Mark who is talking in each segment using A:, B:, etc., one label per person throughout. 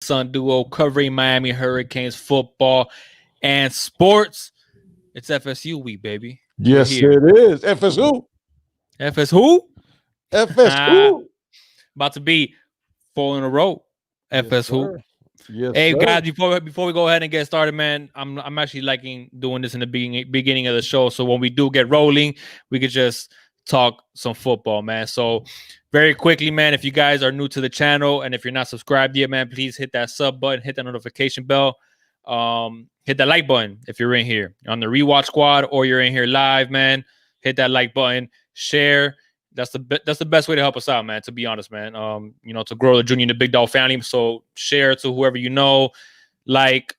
A: son duo covering Miami Hurricanes football and sports. It's FSU week, baby. We're
B: Yes,
A: here.
B: it is. FSU.
A: FS who?
B: FSU.
A: About to be 4 in a row.
B: Yes,
A: FS who?
B: sir. Yes,
A: Hey
B: sir.
A: guys, before we go ahead and get started, man, I'm actually liking doing this in the beginning of the show. So when we do get rolling, we could just talk some football, man. So very quickly, man, if you guys are new to the channel and if you're not subscribed yet, man, please hit that sub button, hit that notification bell, hit that like button if you're in here on the rewatch squad or you're in here live, man. Hit that like button, share. That's the best way to help us out, man. To be honest, man. To grow the Junior and the Big Dog family. So share it to whoever you know. Like,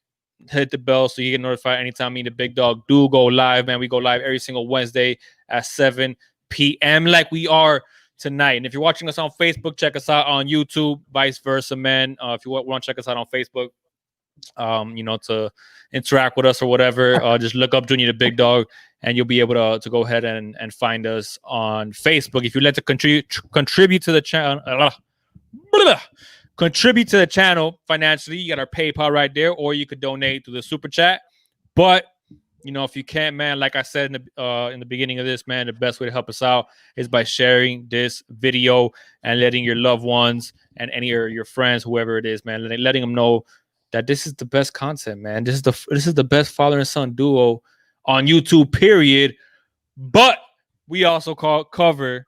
A: hit the bell so you get notified anytime me and the Big Dog do go live, man. We go live every single Wednesday at 7 p.m. like we are tonight. And if you're watching us on Facebook, check us out on YouTube. Vice versa, man. If you want to check us out on Facebook, to interact with us or whatever, just look up Junior the Big Dog and you'll be able to go ahead and find us on Facebook. If you'd like to contribute to the channel, contribute to the channel financially, you got our PayPal right there, or you could donate to the super chat. But if you can't, man, like I said in the beginning of this, man, the best way to help us out is by sharing this video and letting your loved ones and any of your friends, whoever it is, man, letting them know that this is the best content, man. This is the best father and son duo on YouTube, period. But we also cover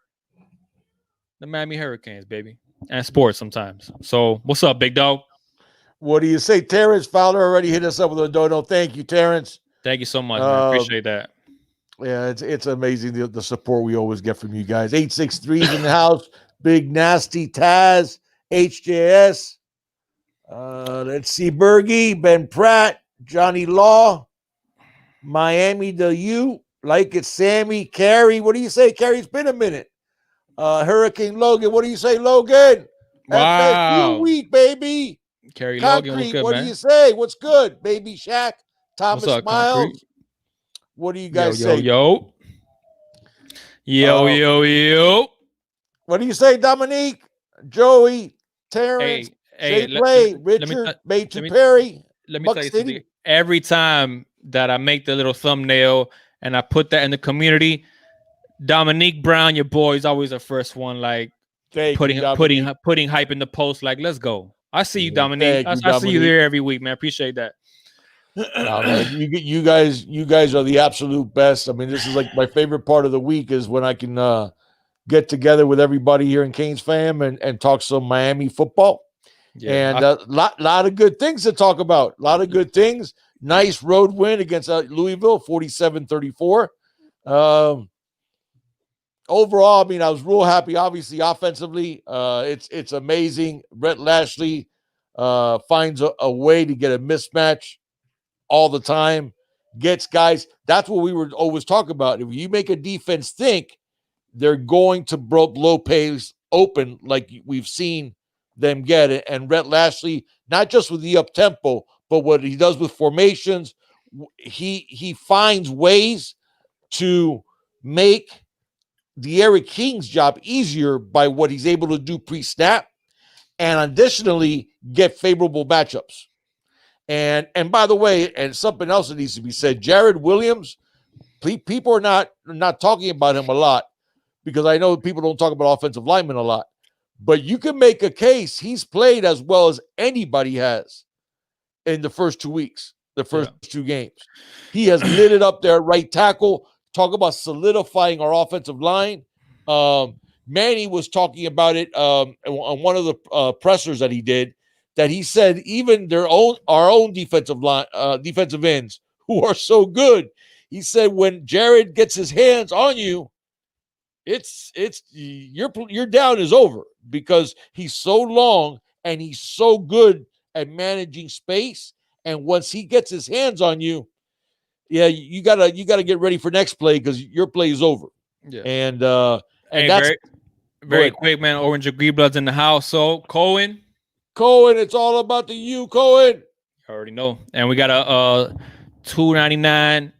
A: the Miami Hurricanes, baby, and sports sometimes. So what's up, Big Dog?
B: What do you say? Terrence Fowler already hit us up with a dono. Thank you, Terrence.
A: Thank you so much, man. Appreciate that.
B: Yeah, it's amazing the support we always get from you guys. 863's in the house. Big Nasty Taz, HJS. Let's see, Bergie, Ben Pratt, Johnny Law, Miami the U, like it, Sammy, Carrie. What do you say, Carrie? It's been a minute. Hurricane Logan. What do you say, Logan?
A: Wow.
B: FSU week, baby.
A: Carrie
B: Concrete,
A: Logan, what's good,
B: what
A: man?
B: do you say? What's good, baby Shaq? Thomas
A: What's up,
B: Miles.
A: Concrete?
B: What do you guys
A: say? Yo.
B: What do you say, Dominique? Joey, Terrence,
A: hey,
B: Play, Richard, Major Perry.
A: Let me tell you something. Every time that I make the little thumbnail and I put that in the community, Dominique Brown, your boy, is always the first one, like putting hype in the post. Like, let's go. I see you, Dominique. I see you there every week, man. Appreciate that.
B: You guys are the absolute best. I mean, this is like my favorite part of the week is when I can get together with everybody here in Canes fam and talk some Miami football. Yeah, and a lot of good things to talk about. A lot of good things. Nice road win against Louisville, 47-34. Overall, I mean, I was real happy. Obviously, offensively, it's amazing. Brett Lashley finds a way to get a mismatch all the time. Gets guys. That's what we were always talking about. If you make a defense think, they're going to blow plays open like we've seen them get it. And Brett Lashley, not just with the up tempo, but what he does with formations, he finds ways to make the Eric King's job easier by what he's able to do pre-snap, and additionally get favorable matchups. And by the way, and something else that needs to be said, Jared Williams, people are not talking about him a lot because I know people don't talk about offensive linemen a lot. But you can make a case he's played as well as anybody has in the first 2 weeks, the first 2 games. He has lit it up there at right tackle. Talk about solidifying our offensive line. Manny was talking about it on one of the pressers that he did, that he said even our own defensive line, defensive ends who are so good. He said when Jared gets his hands on you, it's your down is over because he's so long and he's so good at managing space. And once he gets his hands on you, yeah, you gotta get ready for next play because your play is over. Yeah, and that's
A: very quick, man. Orange and Green Bloods in the house. So Cohen,
B: it's all about the U, Cohen.
A: I already know. And we got a $2.99,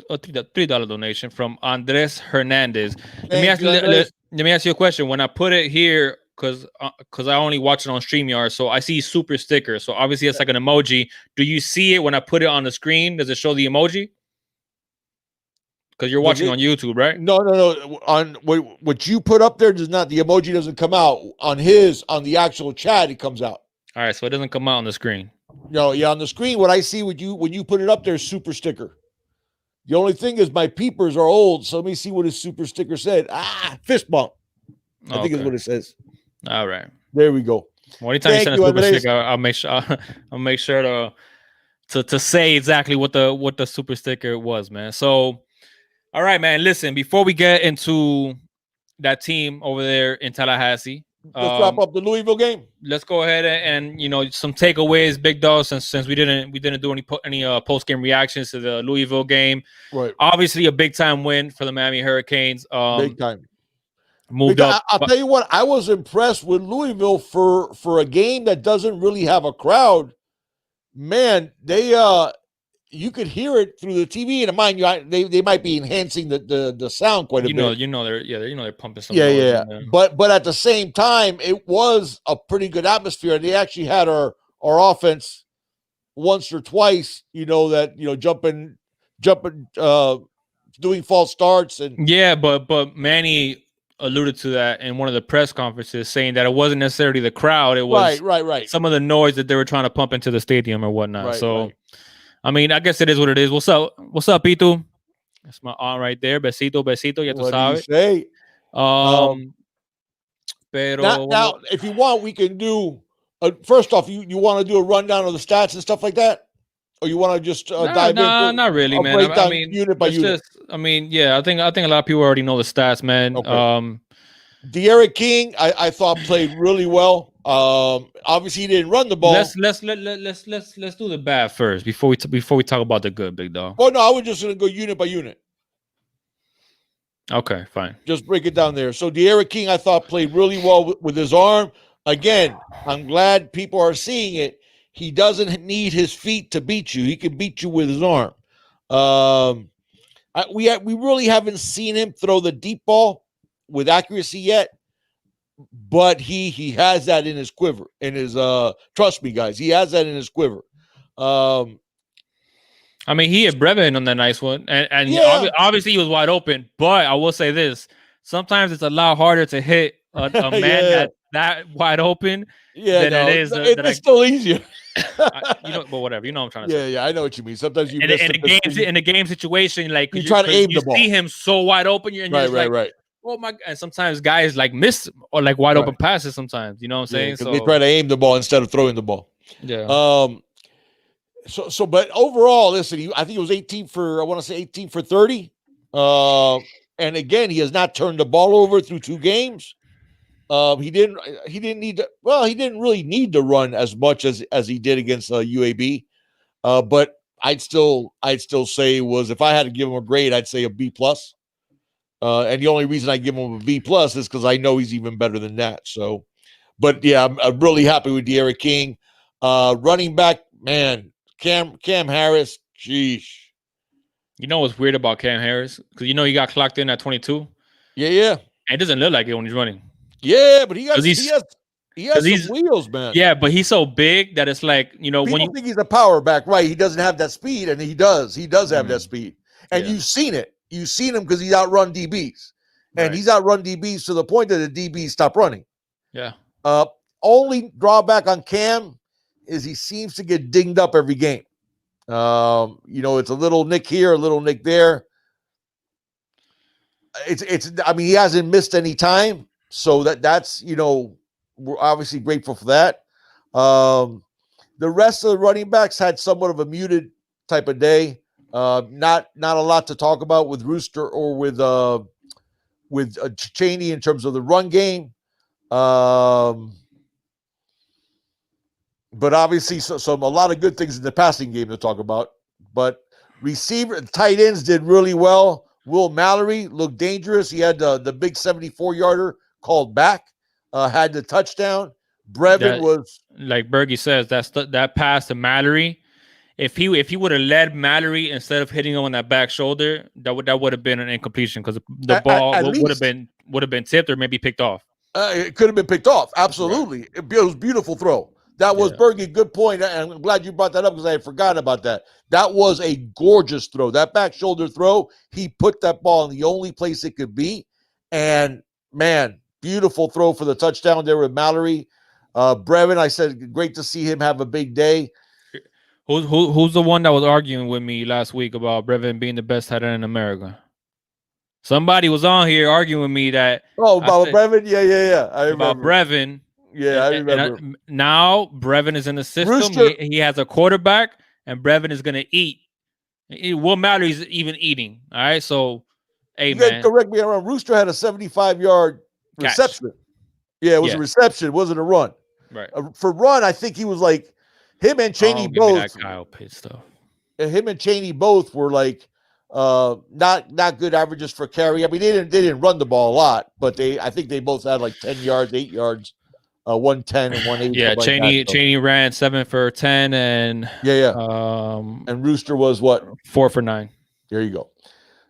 A: $3 donation from Andres Hernandez. Let me ask you a question. When I put it here, because I only watch it on StreamYard, so I see super sticker. So obviously it's like an emoji. Do you see it when I put it on the screen? Does it show the emoji? Because you're watching on YouTube, right?
B: No. On what you put up there does not. The emoji doesn't come out on the actual chat. It comes out.
A: All right, so it doesn't come out on the screen.
B: No, yeah, on the screen, what I see when you put it up there is super sticker. The only thing is my peepers are old, so let me see what his super sticker said. Fist bump. I think is what it says.
A: All right,
B: there we go.
A: Well, anytime you send a super sticker, I'll make sure to say exactly what the super sticker was, man. So, all right, man. Listen, before we get into that team over there in Tallahassee,
B: let's wrap up the Louisville game.
A: Let's go ahead and some takeaways, big dog. Since we didn't do any post game reactions to the Louisville game.
B: Right.
A: Obviously, a big time win for the Miami Hurricanes.
B: Big time.
A: Moved up.
B: I'll tell you what. I was impressed with Louisville for a game that doesn't really have a crowd. Man, they you could hear it through the TV, and mind you, they might be enhancing the sound quite a bit.
A: They're pumping some.
B: Yeah. But at the same time, it was a pretty good atmosphere. They actually had our offense once or twice. Jumping, doing false starts and
A: but Manny alluded to that in one of the press conferences, saying that it wasn't necessarily the crowd; it was
B: right.
A: some of the noise that they were trying to pump into the stadium or whatnot. Right. I mean, I guess it is what it is. What's up, Pitu? That's my aunt right there. Besito. Ya tú sabes.
B: Say?
A: Pero
B: now, if you want, we can do. First off, you want to do a rundown of the stats and stuff like that, or you want to just dive in?
A: Not really, man. I mean,
B: unit by unit.
A: I think a lot of people already know the stats, man.
B: Okay. De'Aaron King, I thought played really well. Obviously he didn't run the ball.
A: Let's do the bad first before we talk about the good, big dog.
B: Oh no, I was just gonna go unit by unit.
A: Okay, fine.
B: Just break it down there. So De'Aaron King, I thought played really well with his arm. Again, I'm glad people are seeing it. He doesn't need his feet to beat you. He can beat you with his arm. We really haven't seen him throw the deep ball with accuracy yet, but he has that in his quiver. In his trust me, guys, he has that in his quiver.
A: I mean, he hit Brevin on that nice one, and obviously he was wide open. But I will say this: sometimes it's a lot harder to hit a man that wide open than it is.
B: It's still easier.
A: But whatever. You know what I'm trying to say.
B: Yeah, I know what you mean. Sometimes you
A: in a game situation, like
B: you try to aim the ball.
A: You see him so wide open, you're
B: right.
A: Oh my! And sometimes guys like miss or like wide open passes. Sometimes, you know what I'm saying? So
B: they try to aim the ball instead of throwing the ball.
A: Yeah.
B: But overall, listen, I think it was 18 for 30. And again, he has not turned the ball over through 2 games. He didn't really need to run as much as he did against UAB. But I'd still say if I had to give him a grade, I'd say a B+. And the only reason I give him a B+ is because I know he's even better than that. So, but yeah, I'm really happy with De'Aaron King. Running back, man, Cam Harris, sheesh.
A: You know what's weird about Cam Harris? Because he got clocked in at 22.
B: Yeah.
A: And it doesn't look like it when he's running.
B: Yeah, but he has some wheels, man.
A: Yeah, but he's so big that it's like,
B: people think he's a power back, right? He doesn't have that speed, and he does. He does have that speed. And you've seen it. You've seen him because he's outrun DBs. And he's outrun DBs to the point that the DBs stop running.
A: Yeah.
B: Only drawback on Cam is he seems to get dinged up every game. It's a little nick here, a little nick there. He hasn't missed any time, so that's we're obviously grateful for that. The rest of the running backs had somewhat of a muted type of day. Not a lot to talk about with Rooster or with Chaney in terms of the run game. But obviously, a lot of good things in the passing game to talk about. But tight ends did really well. Will Mallory looked dangerous. He had the big 74-yarder called back. Had the touchdown. Brevin was
A: like Bergie says. That pass to Mallory. If he would have led Mallory instead of hitting him on that back shoulder, that would have been an incompletion because the ball would have been tipped or maybe picked off.
B: It could have been picked off. Absolutely. Right. It was a beautiful throw. That was Bergie. Good point. And I'm glad you brought that up because I had forgotten about that. That was a gorgeous throw. That back shoulder throw, he put that ball in the only place it could be. And, man, beautiful throw for the touchdown there with Mallory. Brevin, I said, great to see him have a big day.
A: Who's the one that was arguing with me last week about Brevin being the best tight end in America? Somebody was on here arguing with me that.
B: Oh, about Brevin? Yeah. I remember.
A: About Brevin.
B: Yeah, I remember.
A: Now Brevin is in the system. He has a quarterback, and Brevin is going to eat. What Mallory's even eating? All right, so, hey, man.
B: Correct me if I'm wrong. Rooster had a 75-yard reception. Yeah, it was a reception. It wasn't a run.
A: Right.
B: For run, I think he was like him and Cheney both.
A: That Kyle Pitts stuff.
B: Him and Cheney both were like not good averages for carry. I mean, they didn't run the ball a lot, but I think they both had like 10 yards, 8 yards, 110 and 180.
A: Yeah, Cheney ran 7 for 10, and
B: and Rooster was what?
A: 4 for 9.
B: There you go.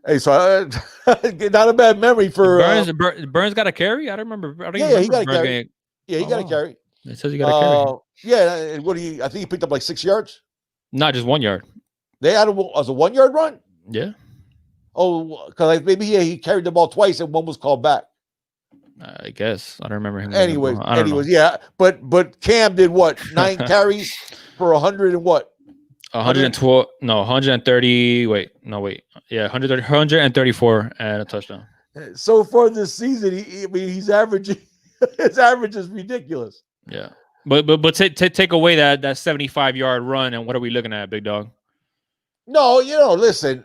B: Hey, so not a bad memory for
A: Burns got a carry. I don't remember.
B: He got a carry. He got a carry.
A: It says he got a
B: carry. Yeah, I think he picked up like 6 yards.
A: Not just 1 yard.
B: They had as a 1 yard run.
A: Yeah.
B: Oh, because maybe he carried the ball twice and one was called back.
A: I guess I don't remember him.
B: Anyways, yeah. But Cam did what? 9 carries for 100 and what?
A: 112. No, 130. Wait. Yeah, 134 and a touchdown.
B: So far this season, he's averaging. His average is ridiculous.
A: Yeah, but take away that 75-yard run, and what are we looking at, big dog?
B: No, listen.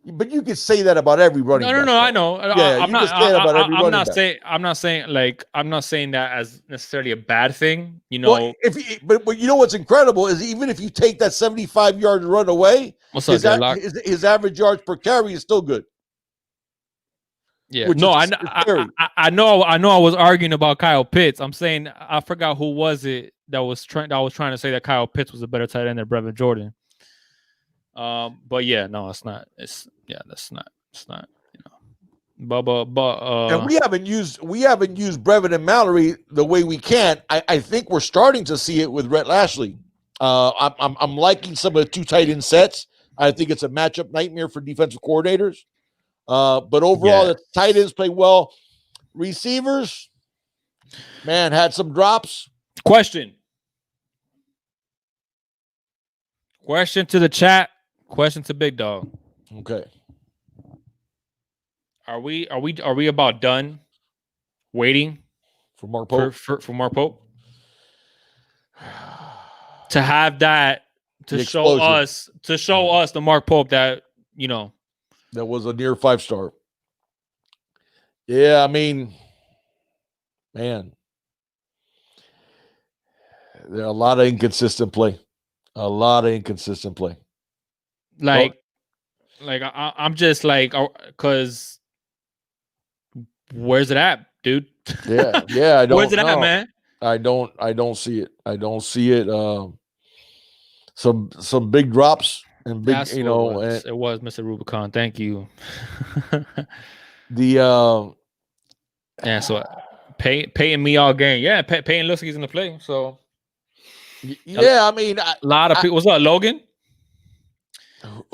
B: But you could say that about every running back.
A: No, I know.
B: Yeah, I'm not
A: saying that as necessarily a bad thing.
B: Well, but you know what's incredible is even if you take that 75-yard run away, his average yards per carry is still good.
A: Yeah, I know. I was arguing about Kyle Pitts. I'm saying I forgot who was it that was trying to say that Kyle Pitts was a better tight end than Brevin Jordan. But yeah, no, it's not. It's not.
B: And we haven't used Brevin and Mallory the way we can. I think we're starting to see it with Rhett Lashley. I'm liking some of the 2 tight end sets. I think it's a matchup nightmare for defensive coordinators. But overall, the tight ends play well. Receivers, man, had some drops.
A: Question to the chat. Question to Big Dog.
B: Okay.
A: Are we about done waiting
B: for Mark Pope?
A: For Mark Pope to have that to show us the Mark Pope that
B: that was a near 5-star. Yeah, I mean, man, there are a lot of inconsistent play.
A: I'm just like, because where's it at, dude?
B: Yeah. I don't.
A: Where's it at, man?
B: I don't see it. Some big drops and big,
A: it was Mr. Rubicon. Thank you. So Peyton me all game. Yeah, Peyton looks like he's in the play. So
B: yeah, I mean, a
A: lot of people. What's up, Logan?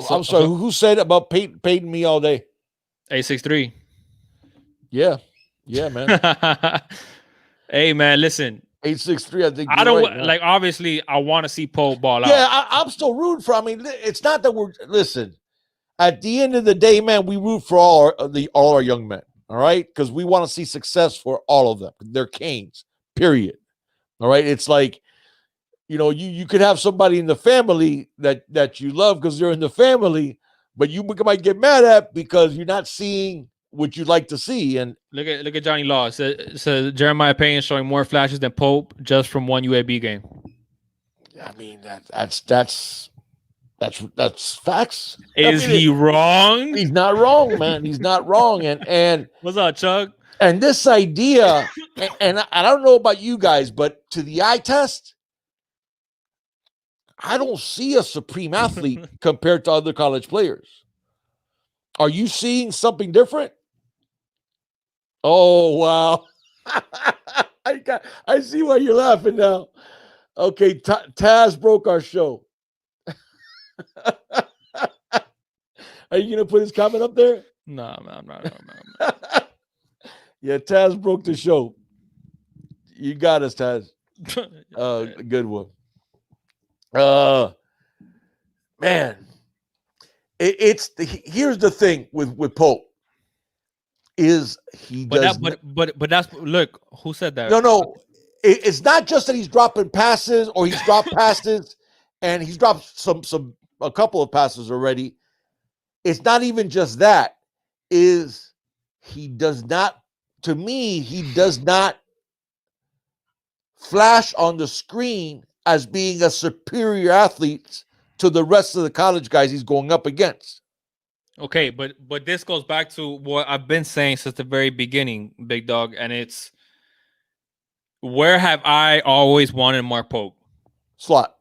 B: I'm sorry. Who said about Peyton me all day?
A: 863.
B: Yeah, man.
A: Hey, man, listen.
B: 863. I think
A: I don't like. Obviously, I want to see Pope ball out.
B: Yeah, I'm still rooting for. I mean, it's not that we're listen. At the end of the day, man, we root for all our young men. All right, because we want to see success for all of them. They're Canes. Period. All right, it's like, you could have somebody in the family that you love because they're in the family, but you might get mad at because you're not seeing what you'd like to see. And
A: look at Johnny Law. It says Jeremiah Payne showing more flashes than Pope just from one UAB game.
B: I mean, that's facts.
A: Is he wrong?
B: He's not wrong, man. He's not wrong. And
A: what's up, Chug?
B: And this idea, and I don't know about you guys, but to the eye test, I don't see a supreme athlete compared to other college players. Are you seeing something different? Oh wow! I see why you're laughing now. Okay, Taz broke our show. Are you gonna put his comment up there?
A: Nah, man, I'm not.
B: Yeah, Taz broke the show. You got us, Taz. Good one. Man, here's the thing with Pope is he does.
A: But that's look. Who said that?
B: No. It's not just that he's dropping passes or he's dropped passes, and he's dropped a couple of passes already. It's not even just that. Is he does not, to me, he does not flash on the screen as being a superior athlete to the rest of the college guys he's going up against.
A: Okay, but this goes back to what I've been saying since the very beginning, Big Dog, and it's where have I always wanted Mark Pope?
B: Slot.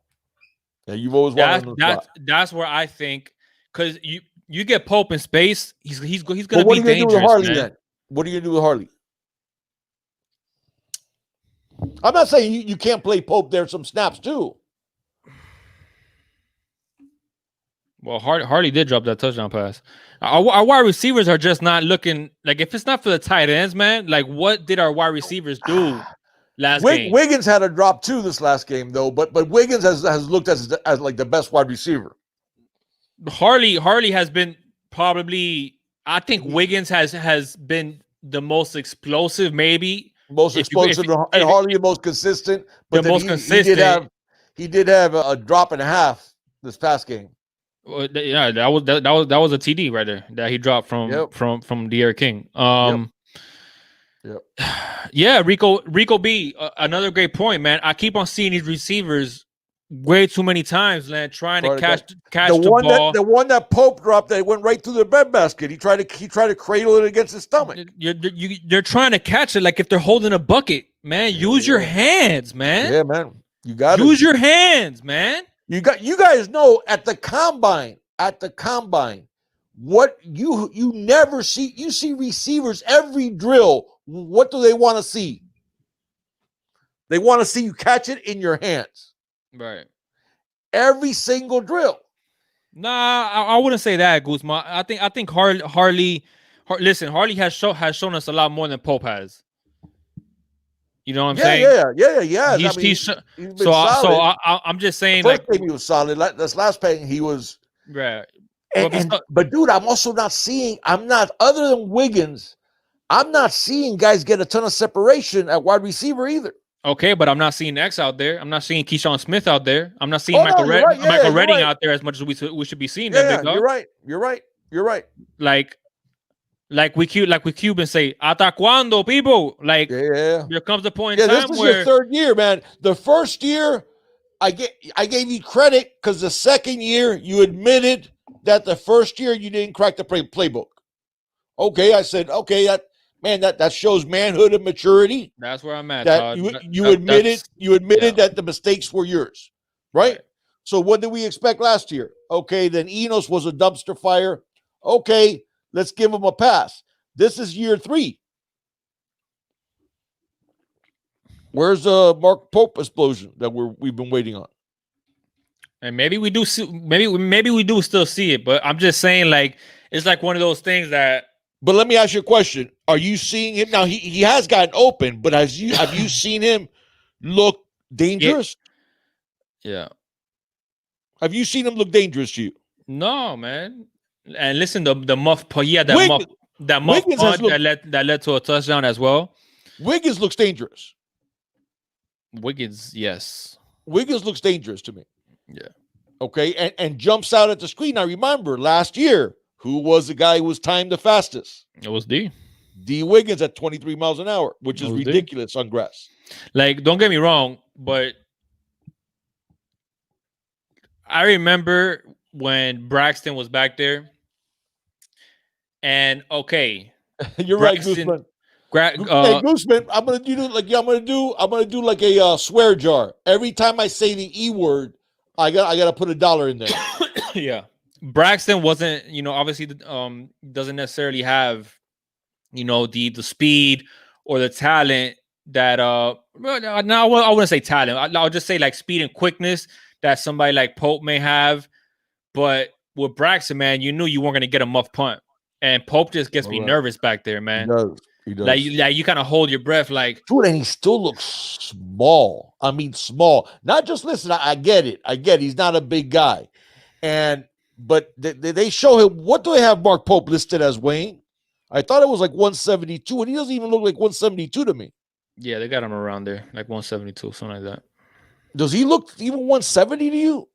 B: Yeah, you've always wanted him in the slot.
A: That's where I think, because you get Pope in space, he's gonna be dangerous.
B: What are you gonna do with Harley then? What are you gonna do with Harley? I'm not saying you can't play Pope there some snaps too.
A: Well, Harley did drop that touchdown pass. Our wide receivers are just not looking like, if it's not for the tight ends, man. Like, what did our wide receivers do last game?
B: Wiggins had a drop too this last game though, but Wiggins has looked as like the best wide receiver.
A: Harley has been probably. I think Wiggins has been the most explosive, maybe.
B: Most explosive, and Harley the most consistent. But
A: the most consistent.
B: He did have a drop and a half this past game.
A: Yeah, that was a TD right there that he dropped from De'Aaron King.
B: Yep.
A: Yeah, Rico B. Another great point, man. I keep on seeing these receivers way too many times, man, trying to catch the ball.
B: The one that Pope dropped, that went right through the breadbasket. He tried to cradle it against his stomach.
A: They're trying to catch it like if they're holding a bucket, man. Use your hands, man.
B: Yeah, man. You got to
A: use your hands, man.
B: You guys know at the combine, what you never see. You see receivers every drill. What do they want to see? They want to see you catch it in your hands.
A: Right.
B: Every single drill.
A: Nah, I wouldn't say that, Guzman. I think Harley has shown us a lot more than Pope has. You know what I'm saying?
B: Yeah.
A: I'm just saying,
B: the first game he was solid. This last game he was
A: right.
B: But dude, I'm also not seeing. Other than Wiggins, I'm not seeing guys get a ton of separation at wide receiver either.
A: Okay, but I'm not seeing X out there. I'm not seeing Keyshawn Smith out there. I'm not seeing Michael Redding out there as much as we should be seeing.
B: Yeah, you're right.
A: Like we Cubans say, "Hasta cuando, people?" Like, there comes the point in time
B: this is
A: where
B: your third year, man. The first year, I gave you credit because the second year you admitted that the first year you didn't crack the playbook. Okay, I said, that shows manhood and maturity.
A: That's where I'm at.
B: That you admitted that the mistakes were yours, right? So what did we expect last year? Okay, then Enos was a dumpster fire. Okay, let's give him a pass. This is year 3. Where's the Mark Pope explosion that we've been waiting on?
A: And maybe we do see, maybe we do still see it, but I'm just saying, like, it's like one of those things that.
B: But let me ask you a question: are you seeing him now? He has gotten open, but have you seen him look dangerous?
A: Yeah.
B: Have you seen him look dangerous to you?
A: No, man. And listen, the muff, that muff punt that led to a touchdown as well.
B: Wiggins looks dangerous.
A: Wiggins, yes.
B: Wiggins looks dangerous to me.
A: Yeah.
B: Okay, and jumps out at the screen. I remember last year, who was the guy who was timed the fastest?
A: It was D
B: Wiggins at 23 miles an hour, which is ridiculous on grass.
A: Like, don't get me wrong, but I remember when Braxton was back there. And
B: you're Braxton, right, Guzman. Guzman, I'm gonna do like a swear jar. Every time I say the E word, I gotta put $1 in there.
A: Yeah, Braxton wasn't, obviously, doesn't necessarily have, the speed or the talent that no, I wouldn't say talent. I'll just say like speed and quickness that somebody like Pope may have. But with Braxton, man, you knew you weren't gonna get a muff punt, and Pope just gets me nervous back there, man.
B: He does.
A: Like you kind of hold your breath, like,
B: dude, and he still looks small. I mean, small. Not just listen. I get it. He's not a big guy, but they show him. What do they have Mark Pope listed as weighing? I thought it was like 172, and he doesn't even look like 172 to me.
A: Yeah, they got him around there, like 172, something like that.
B: Does he look even 170 to you?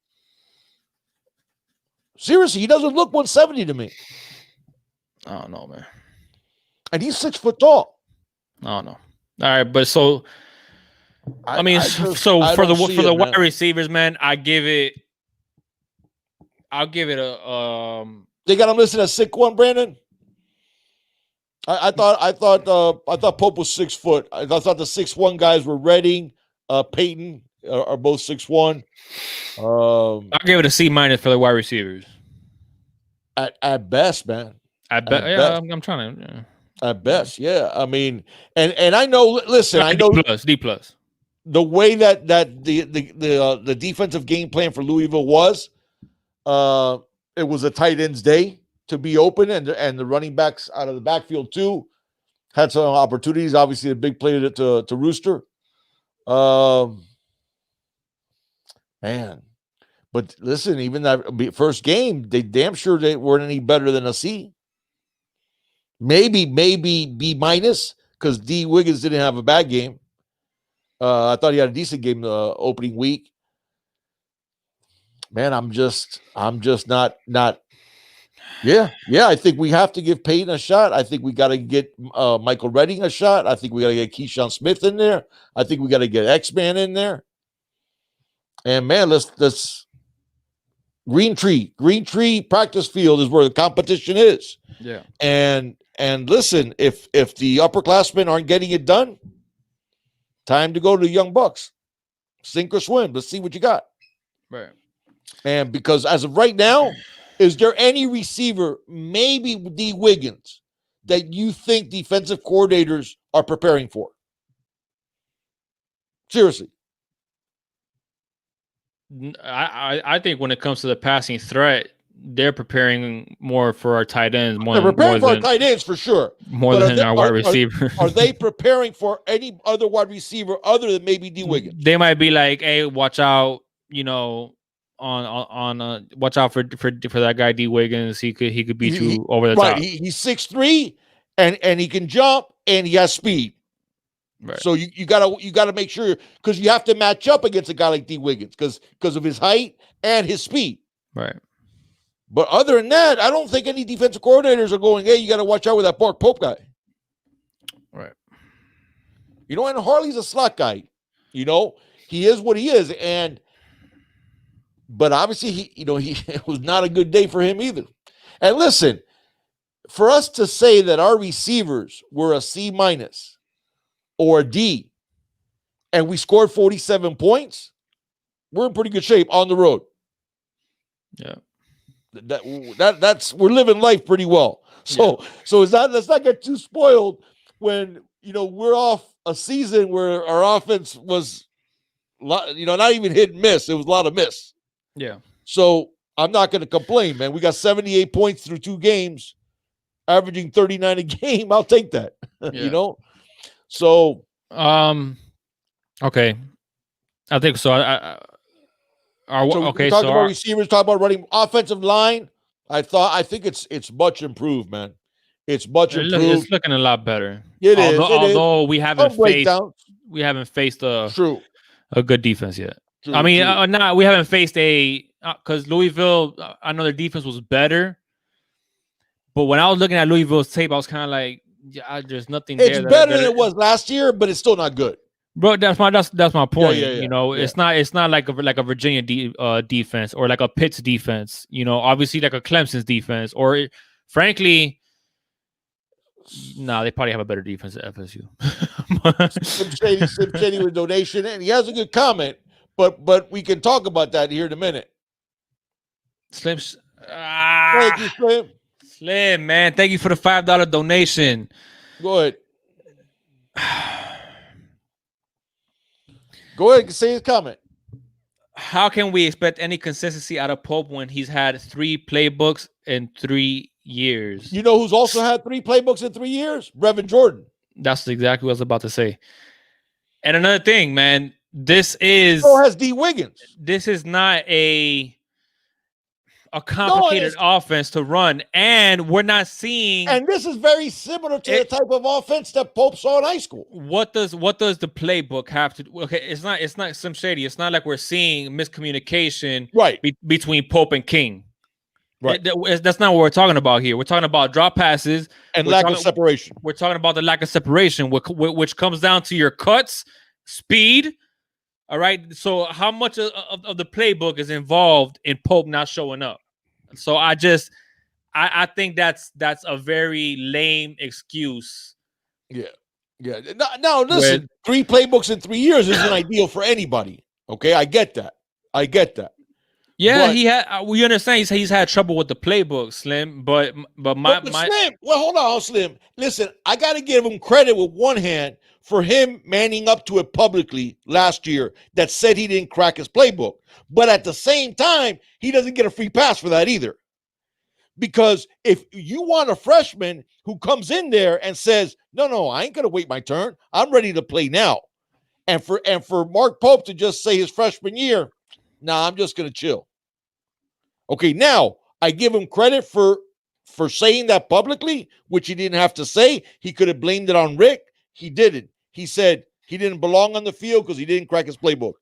B: Seriously, he doesn't look 170 to me.
A: I don't know, man.
B: And he's 6 foot tall.
A: I don't know. All right, but so for the wide receivers, man, I'll give it a
B: They got him listed as 6'1", Brandon. I thought Pope was 6 foot. I thought the 6'1" guys were Redding, Peyton are both 6'1".
A: I'll give it a C- for the wide receivers.
B: At best, man.
A: I'm trying to. Yeah.
B: At best, yeah. I mean, and I know. Listen, I know
A: D plus.
B: The way that the defensive game plan for Louisville was, it was a tight ends day to be open, and the running backs out of the backfield too had some opportunities. Obviously, a big play to Rooster. Man, but listen, even that first game, they damn sure they weren't any better than a C. Maybe B- because D. Wiggins didn't have a bad game. I thought he had a decent game the opening week. Man, I'm just not. Yeah. I think we have to give Peyton a shot. I think we got to get Michael Redding a shot. I think we got to get Keyshawn Smith in there. I think we got to get X-Man in there. And man, let's Green Tree practice field is where the competition is.
A: Yeah.
B: And listen, if the upperclassmen aren't getting it done, time to go to the Young Bucks. Sink or swim. Let's see what you got.
A: Right.
B: And because as of right now, is there any receiver, maybe D. Wiggins, that you think defensive coordinators are preparing for? Seriously.
A: I think when it comes to the passing threat, they're preparing more for our tight ends.
B: They're preparing for our tight ends for sure.
A: More than our wide receiver.
B: Are they preparing for any other wide receiver other than maybe D. Wiggins?
A: They might be like, hey, watch out, on watch out for that guy D. Wiggins. He could beat you over the top.
B: He's 6'3", and he can jump and he has speed.
A: Right.
B: So you gotta make sure, because you have to match up against a guy like D. Wiggins because of his height and his speed.
A: Right.
B: But other than that, I don't think any defensive coordinators are going, hey, you got to watch out with that Mark Pope guy.
A: Right.
B: And Harley's a slot guy. He is what he is. But obviously, it was not a good day for him either. And listen, for us to say that our receivers were a C- or a D, and we scored 47 points, we're in pretty good shape on the road.
A: Yeah.
B: That's we're living life pretty well. So let's not get too spoiled when we're off a season where our offense was not even hit and miss. It was a lot of miss.
A: Yeah.
B: So I'm not going to complain, man. We got 78 points through 2 games, averaging 39 a game. I'll take that.
A: Yeah.
B: So
A: okay. I think so.
B: We talked about receivers, talk about running offensive line. I think it's much improved, man. It's much improved.
A: It's looking a lot better.
B: Although
A: we haven't faced a good defense yet.
B: True,
A: I mean, we haven't faced because Louisville. I know their defense was better, but when I was looking at Louisville's tape, I was kind of like, there's nothing there.
B: It's better than it was last year, but it's still not good.
A: Bro, that's my point.
B: Yeah.
A: It's not like a Virginia defense or like a Pitt's defense. Obviously like a Clemson's defense, or frankly, they probably have a better defense at FSU.
B: Slim Shady with donation, and he has a good comment, but we can talk about that here in a minute.
A: Slim,
B: thank you, Slim.
A: Slim, man, thank you for the $5 donation.
B: Go ahead. Go ahead and say his comment.
A: How can we expect any consistency out of Pope when he's had 3 playbooks in 3 years?
B: You know who's also had 3 playbooks in 3 years? Brevin Jordan.
A: That's exactly what I was about to say. And another thing, man, this is
B: So has D. Wiggins.
A: This is not a complicated offense to run, and we're not seeing.
B: And this is very similar to the type of offense that Pope saw in high school.
A: What does the playbook have to do? Okay, it's not Slim Shady. It's not like we're seeing miscommunication between Pope and King. Right. That's not what we're talking about here. We're talking about drop passes
B: and lack of separation.
A: We're talking about the lack of separation, which comes down to your cuts, speed. All right. So how much of the playbook is involved in Pope not showing up? So I think that's a very lame excuse.
B: Yeah. Yeah. Now listen, 3 playbooks in 3 years isn't ideal for anybody. Okay. I get that.
A: Yeah, we understand he's had trouble with the playbook, Slim, but
B: Slim, well, hold on, Slim. Listen, I got to give him credit with one hand for him manning up to it publicly last year that said he didn't crack his playbook. But at the same time, he doesn't get a free pass for that either. Because if you want a freshman who comes in there and says, no, I ain't going to wait my turn. I'm ready to play now. And for Mark Pope to just say his freshman year, I'm just going to chill. Okay, now I give him credit for saying that publicly, which he didn't have to say. He could have blamed it on Rick. He didn't. He said he didn't belong on the field because he didn't crack his playbook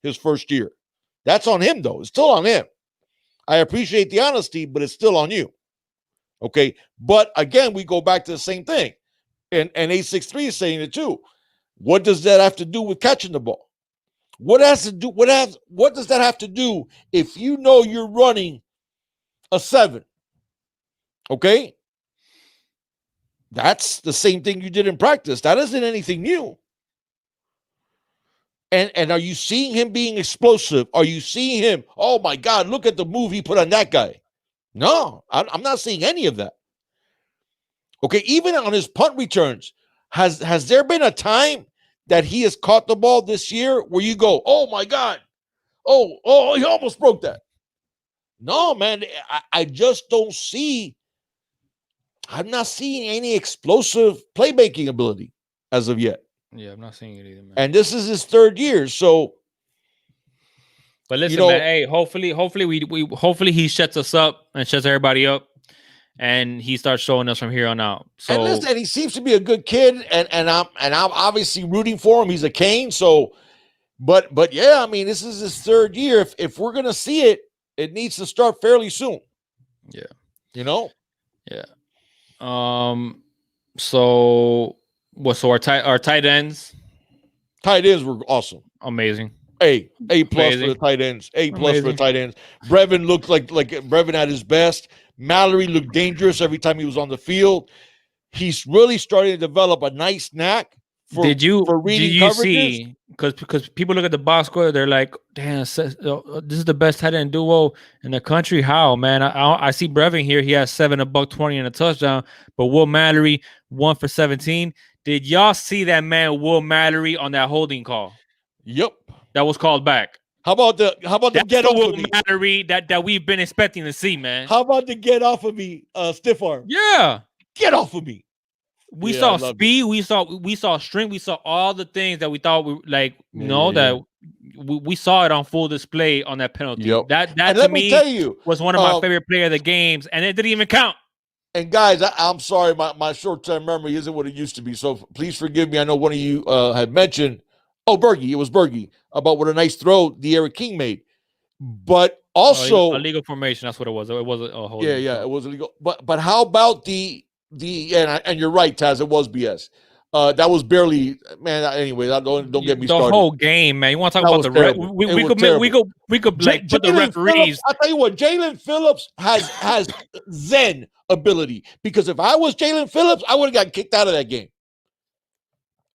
B: his first year. That's on him, though. It's still on him. I appreciate the honesty, but it's still on you. Okay, but again, we go back to the same thing. And 863 is saying it too. What does that have to do with catching the ball? What does that have to do if you know you're running a 7? Okay? That's the same thing you did in practice. That isn't anything new. And are you seeing him being explosive? Are you seeing him, oh my God, look at the move he put on that guy? No, I'm not seeing any of that. Okay, even on his punt returns, has there been a time that he has caught the ball this year where you go, oh my God, oh, he almost broke that? No, man, I just don't see. I'm not seeing any explosive playmaking ability as of yet.
A: Yeah, I'm not seeing it either, man.
B: And this is his 3rd year, so.
A: But listen, man, hey, hopefully he shuts us up and shuts everybody up, and he starts showing us from here on out. So
B: and listen, he seems to be a good kid, and I'm obviously rooting for him. He's a Kane, so. But yeah, I mean, this is his 3rd year. If we're gonna see it, it needs to start fairly soon.
A: Yeah.
B: Yeah.
A: So our tight ends?
B: Tight ends were awesome.
A: Amazing.
B: A+ for the tight ends. A+ for the tight ends. Brevin looked like Brevin at his best. Mallory looked dangerous every time he was on the field. He's really starting to develop a nice knack for reading coverages.
A: See? Because people look at the box score, they're like, damn, this is the best tight end duo in the country. How, man? I see Brevin here. He has 7, a $120 and a touchdown. But Will Mallory 1 for 17. Did y'all see that man Will Mallory on that holding call?
B: Yep.
A: That was called back.
B: How about the get off of me?
A: Mallory that we've been expecting to see, man.
B: How about the get off of me stiff arm?
A: Yeah.
B: Get off of me.
A: We saw speed, we saw strength, we saw all the things that we thought that we saw it on full display on that penalty.
B: Yep.
A: That to me was one of my favorite player of the games, and it didn't even count.
B: And guys, I'm sorry, my short-term memory isn't what it used to be, so please forgive me. I know one of you had mentioned, Bergie, it was Bergie, about what a nice throw De'Ara King made. But also
A: illegal formation, that's what it was. It was a holding.
B: Yeah, it was illegal. But how about and you're right, Taz, it was BS. That was barely, man. Anyway, don't get me started.
A: The whole game, man. You want to talk about the ref? We could put the referees.
B: I'll tell you what, Jalen Phillips has Zen ability, because if I was Jalen Phillips, I would have gotten kicked out of that game.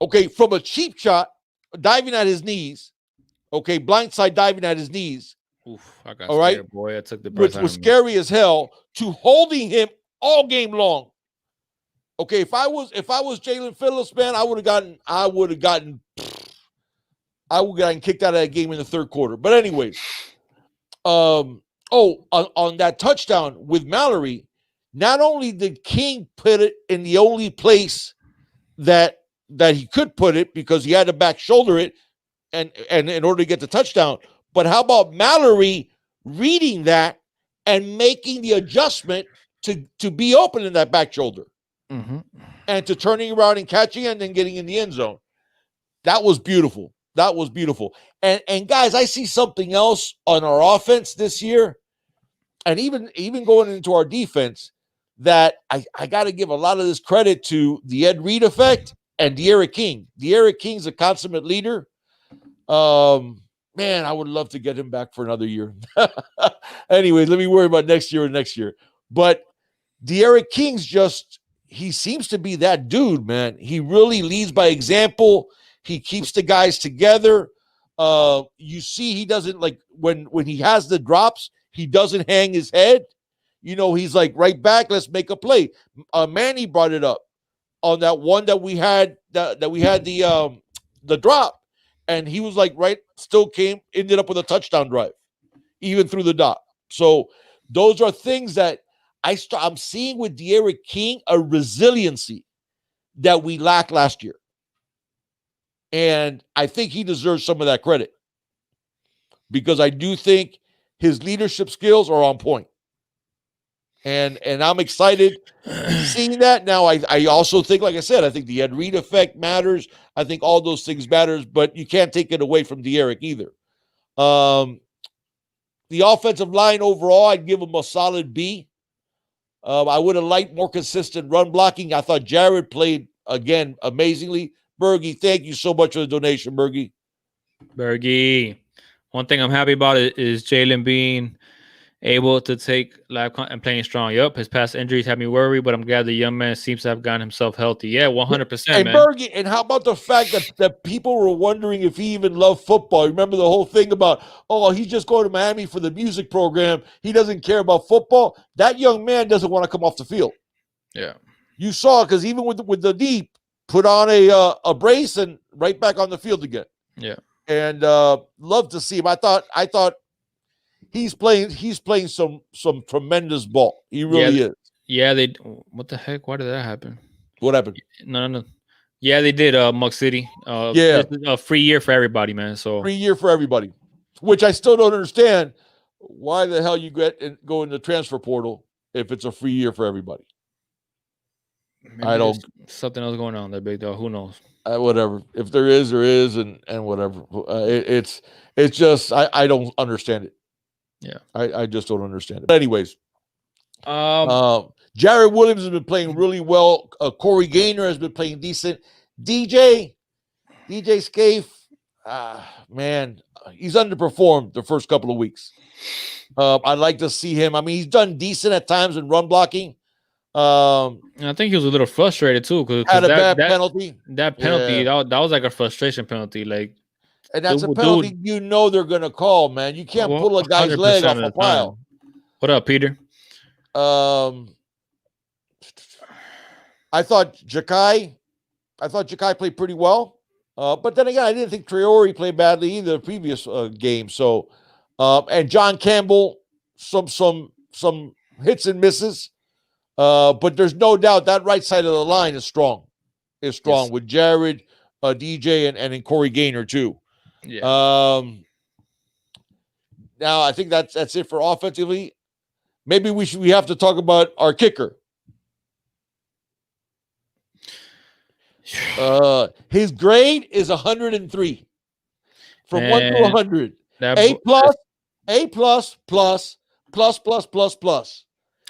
B: Okay, from a cheap shot, diving at his knees. Okay, blindside diving at his knees.
A: Oof, I got scared, boy. I took the
B: which was scary as hell, to holding him all game long. Okay, if I was Jalen Phillips, man, I would have gotten kicked out of that game in the third quarter. But anyways, on that touchdown with Mallory, not only did King put it in the only place that he could put it because he had to back shoulder it and in order to get the touchdown, but how about Mallory reading that and making the adjustment to be open in that back shoulder and to turning around and catching it and then getting in the end zone. That was beautiful. That was beautiful. And guys, I see something else on our offense this year, and even going into our defense, that I got to give a lot of this credit to the Ed Reed effect and De'Ara King. De'Ara King's a consummate leader. Man, I would love to get him back for another year. Anyway, let me worry about next year. But De'Ara King's he seems to be that dude, man. He really leads by example. He keeps the guys together. You see, he doesn't like when he has the drops, he doesn't hang his head. He's like right back. Let's make a play. Manny brought it up on that one that we had the drop, and he was like ended up with a touchdown drive, even through the dot. So those are things that I'm seeing with De'Ara King, a resiliency that we lacked last year. And I think he deserves some of that credit because I do think his leadership skills are on point. And I'm excited seeing that. Now, I also think, like I said, I think the Ed Reed effect matters. I think all those things matters, but you can't take it away from De'Ara either. The offensive line overall, I'd give them a solid B. I would have liked more consistent run blocking. I thought Jared played, again, amazingly. Bergie, thank you so much for the donation, Bergie.
A: Bergie. One thing I'm happy about is Jalen being able to take live and playing strong. Yep, his past injuries had me worried, but I'm glad the young man seems to have gotten himself healthy. Yeah, 100%,
B: man.
A: Bergie,
B: and how about the fact that people were wondering if he even loved football? Remember the whole thing about, he's just going to Miami for the music program. He doesn't care about football. That young man doesn't want to come off the field.
A: Yeah.
B: You saw, because even with the knee, put on a brace and right back on the field again.
A: Yeah.
B: And love to see him. I thought he's playing some tremendous ball. He really is.
A: Yeah, what the heck? Why did that happen?
B: What happened?
A: No. Yeah, they did Muck City. This is a free year for everybody, man. So
B: free year for everybody. Which I still don't understand why the hell you go in the transfer portal if it's a free year for everybody.
A: Maybe I don't. Something else going on there, big dog. Who knows?
B: Whatever. If there is, there is, and whatever. It's just I don't understand it.
A: Yeah,
B: I just don't understand it. But anyways, Jared Williams has been playing really well. Corey Gaynor has been playing decent. DJ Scaife, man, he's underperformed the first couple of weeks. I'd like to see him. I mean, he's done decent at times in run blocking.
A: I think he was a little frustrated too because
B: had a bad penalty.
A: That penalty, that was like a frustration penalty. Like,
B: and that's a penalty they're gonna call, man. You can't pull a guy's leg off a pile.
A: What up, Peter?
B: I thought Ja'Kai played pretty well. But then again, I didn't think Traore played badly either the previous game. So and John Campbell, some hits and misses. But there's no doubt that right side of the line is strong. Yes. With Jared, DJ, and in Corey Gaynor too.
A: Yeah.
B: Now I think that's it for offensively. Maybe we have to talk about our kicker. His grade is 103 from 1 to 100. A plus.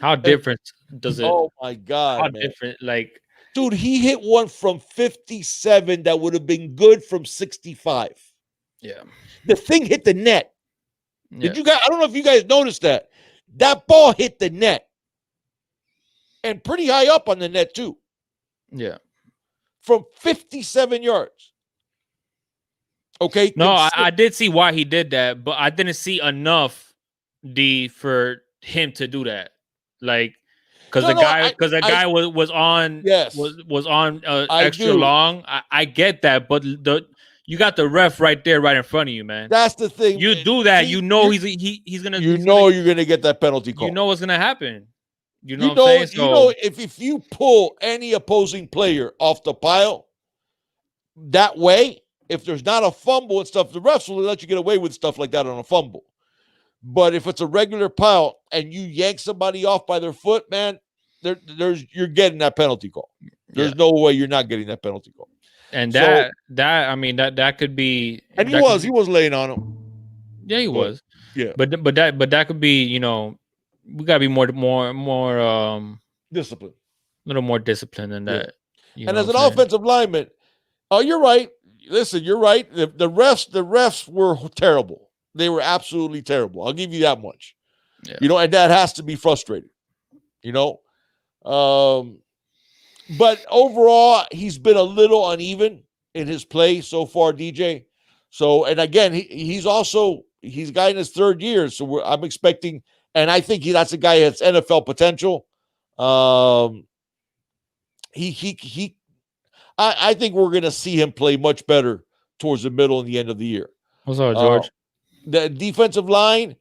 A: How different does it?
B: Oh my God!
A: How different? Like,
B: dude, he hit one from 57 that would have been good from 65.
A: Yeah,
B: the thing hit the net. Yeah. Did you guys? I don't know if you guys noticed that. That ball hit the net, and pretty high up on the net too.
A: Yeah,
B: from 57 yards. Okay.
A: No, I did see why he did that, but I didn't see enough for him to do that. Like, because the guy was on
B: yes
A: was on
B: I
A: extra
B: do.
A: long. I get that, but you got the ref right there, right in front of you, man.
B: That's the thing.
A: You do that, you know he's gonna.
B: You're gonna get that penalty call.
A: You know what's gonna happen. You know what I'm saying? So
B: if you pull any opposing player off the pile that way, if there's not a fumble and stuff, the refs will let you get away with stuff like that on a fumble. But if it's a regular pile and you yank somebody off by their foot, man, you're getting that penalty call. There's no way you're not getting that penalty call.
A: And that could be.
B: And he was laying on him.
A: Yeah, he was.
B: Yeah,
A: but that could be. We gotta be more
B: disciplined.
A: A little more disciplined than that.
B: Yeah. And as an offensive lineman, you're right. Listen, you're right. The refs were terrible. They were absolutely terrible. I'll give you that much. Yeah. And that has to be frustrating. But overall, he's been a little uneven in his play so far, DJ. So, and again, he's a guy in his third year. So I'm expecting, and I think that's a guy that's NFL potential. I think we're going to see him play much better towards the middle and the end of the year.
A: What's up, George?
B: The defensive line,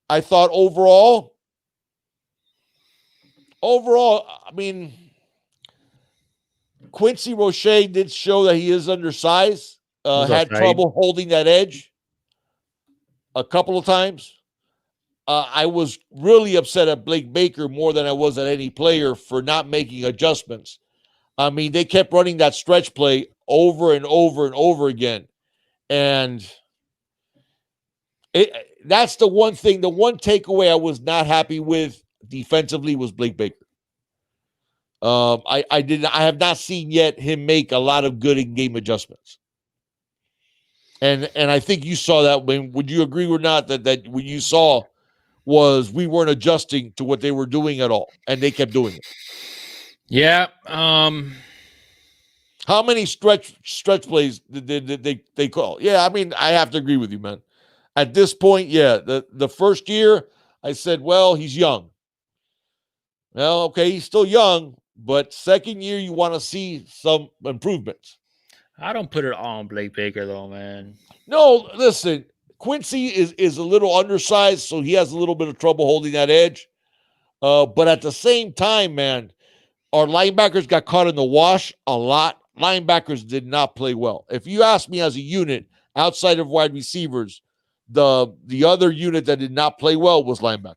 B: I thought overall, I mean, Quincy Roche did show that he is undersized. Had trouble holding that edge a couple of times. I was really upset at Blake Baker more than I was at any player for not making adjustments. I mean, they kept running that stretch play over and over and over again. And that's the one thing, the one takeaway I was not happy with defensively was Blake Baker. I have not seen yet him make a lot of good in-game adjustments. And I think you saw that. Would you agree or not that what you saw was we weren't adjusting to what they were doing at all, and they kept doing it?
A: Yeah.
B: How many stretch plays did they call? Yeah, I mean, I have to agree with you, man. At this point, yeah, the first year, I said, well, he's young. Well, okay, he's still young, but second year, you want to see some improvements.
A: I don't put it on Blake Baker, though, man.
B: No, listen, Quincy is a little undersized, so he has a little bit of trouble holding that edge. But at the same time, man, our linebackers got caught in the wash a lot. Linebackers did not play well. If you ask me as a unit, outside of wide receivers, the other unit that did not play well was linebackers.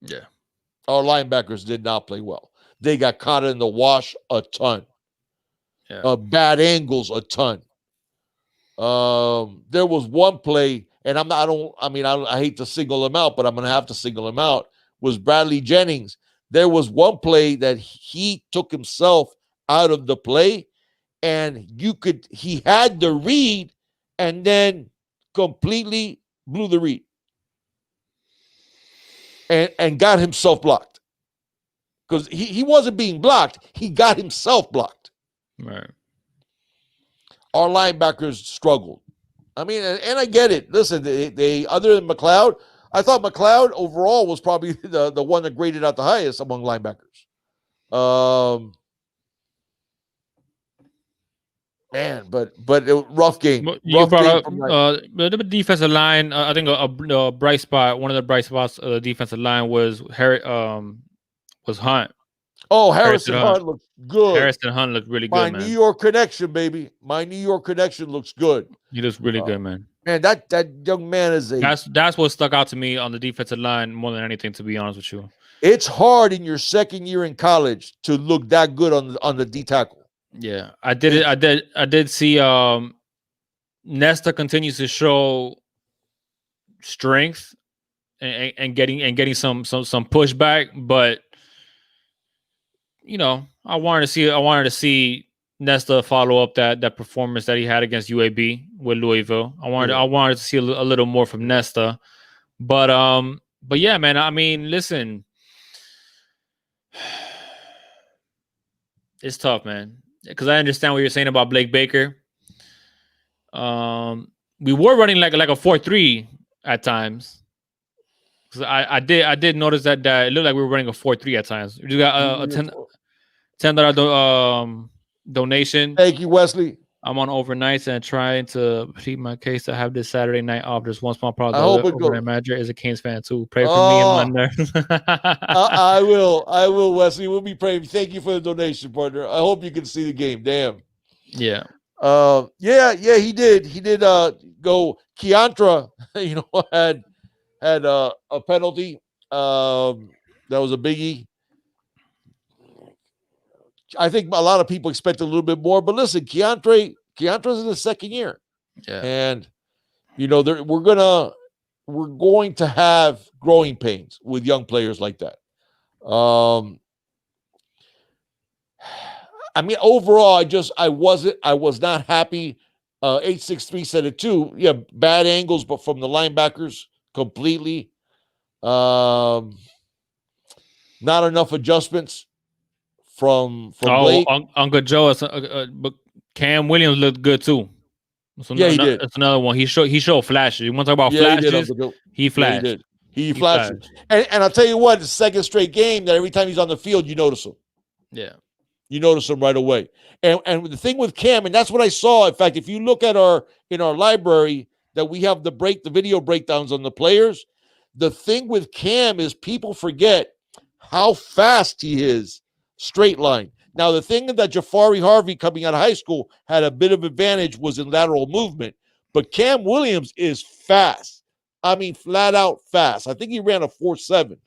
A: Yeah.
B: Our linebackers did not play well. They got caught in the wash a ton.
A: Yeah.
B: Bad angles a ton. There was one play, and I hate to single him out, but I'm going to have to single him out, was Bradley Jennings. There was one play that he took himself out of the play, and he had the read and then completely blew the read and got himself blocked. Because he wasn't being blocked. He got himself blocked.
A: Right.
B: Our linebackers struggled. I mean, and I get it. Listen, they other than McLeod, I thought McLeod overall was probably the one that graded out the highest among linebackers. Man, but rough game.
A: You brought up the defensive line. I think a bright spot. One of the bright spots of the defensive line was Hunt.
B: Oh, Harrison Hunt looked good.
A: Harrison Hunt looked really good, man.
B: My New York connection, baby. My New York connection looks good.
A: He looks really good, man.
B: Man, that young man is
A: that's what stuck out to me on the defensive line more than anything, to be honest with you.
B: It's hard in your second year in college to look that good on the D tackle.
A: Yeah, I did see Nesta continues to show strength and getting some pushback, but I wanted to see Nesta follow up that performance that he had against UAB with Louisville. I wanted to see a little more from Nesta, but yeah, man. I mean, listen, it's tough, man, because I understand what you're saying about Blake Baker. We were running like a 4-3 at times, 'Cause I did notice that it looked like we were running a 4-3 at times. We just got a $10 donation.
B: Thank you, Wesley.
A: I'm on overnights and trying to plead my case to have this Saturday night off. There's one small problem.
B: I
A: The
B: hope
A: other
B: it
A: overnight
B: goes.
A: manager is a Canes fan too. Pray for me and my nerves.
B: I will, Wesley. We'll be praying. Thank you for the donation, partner. I hope you can see the game. Damn.
A: Yeah.
B: Yeah, he did. He did go Keontra, had a penalty. That was a biggie. I think a lot of people expect a little bit more, but listen, Keontra's in his second year.
A: Yeah.
B: And we're going to have growing pains with young players like that. I mean, overall, I was not happy. 863 said it too. Yeah, bad angles, but from the linebackers completely. Not enough adjustments from Blake.
A: Uncle Joe, but Cam Williams looked good too. So
B: he did.
A: That's another one. He showed flashes. You want to talk about flashes? He flashed.
B: Yeah, he flashed. And I'll tell you what, the second straight game that every time he's on the field, you notice him.
A: Yeah.
B: You notice him right away. And the thing with Cam, and that's what I saw. In fact, if you look at in our library that we have the video breakdowns on the players, the thing with Cam is people forget how fast he is straight line. Now, the thing that Jafari Harvey coming out of high school had a bit of advantage was in lateral movement, but Cam Williams is fast. I mean, flat out fast. I think he ran a 4.7,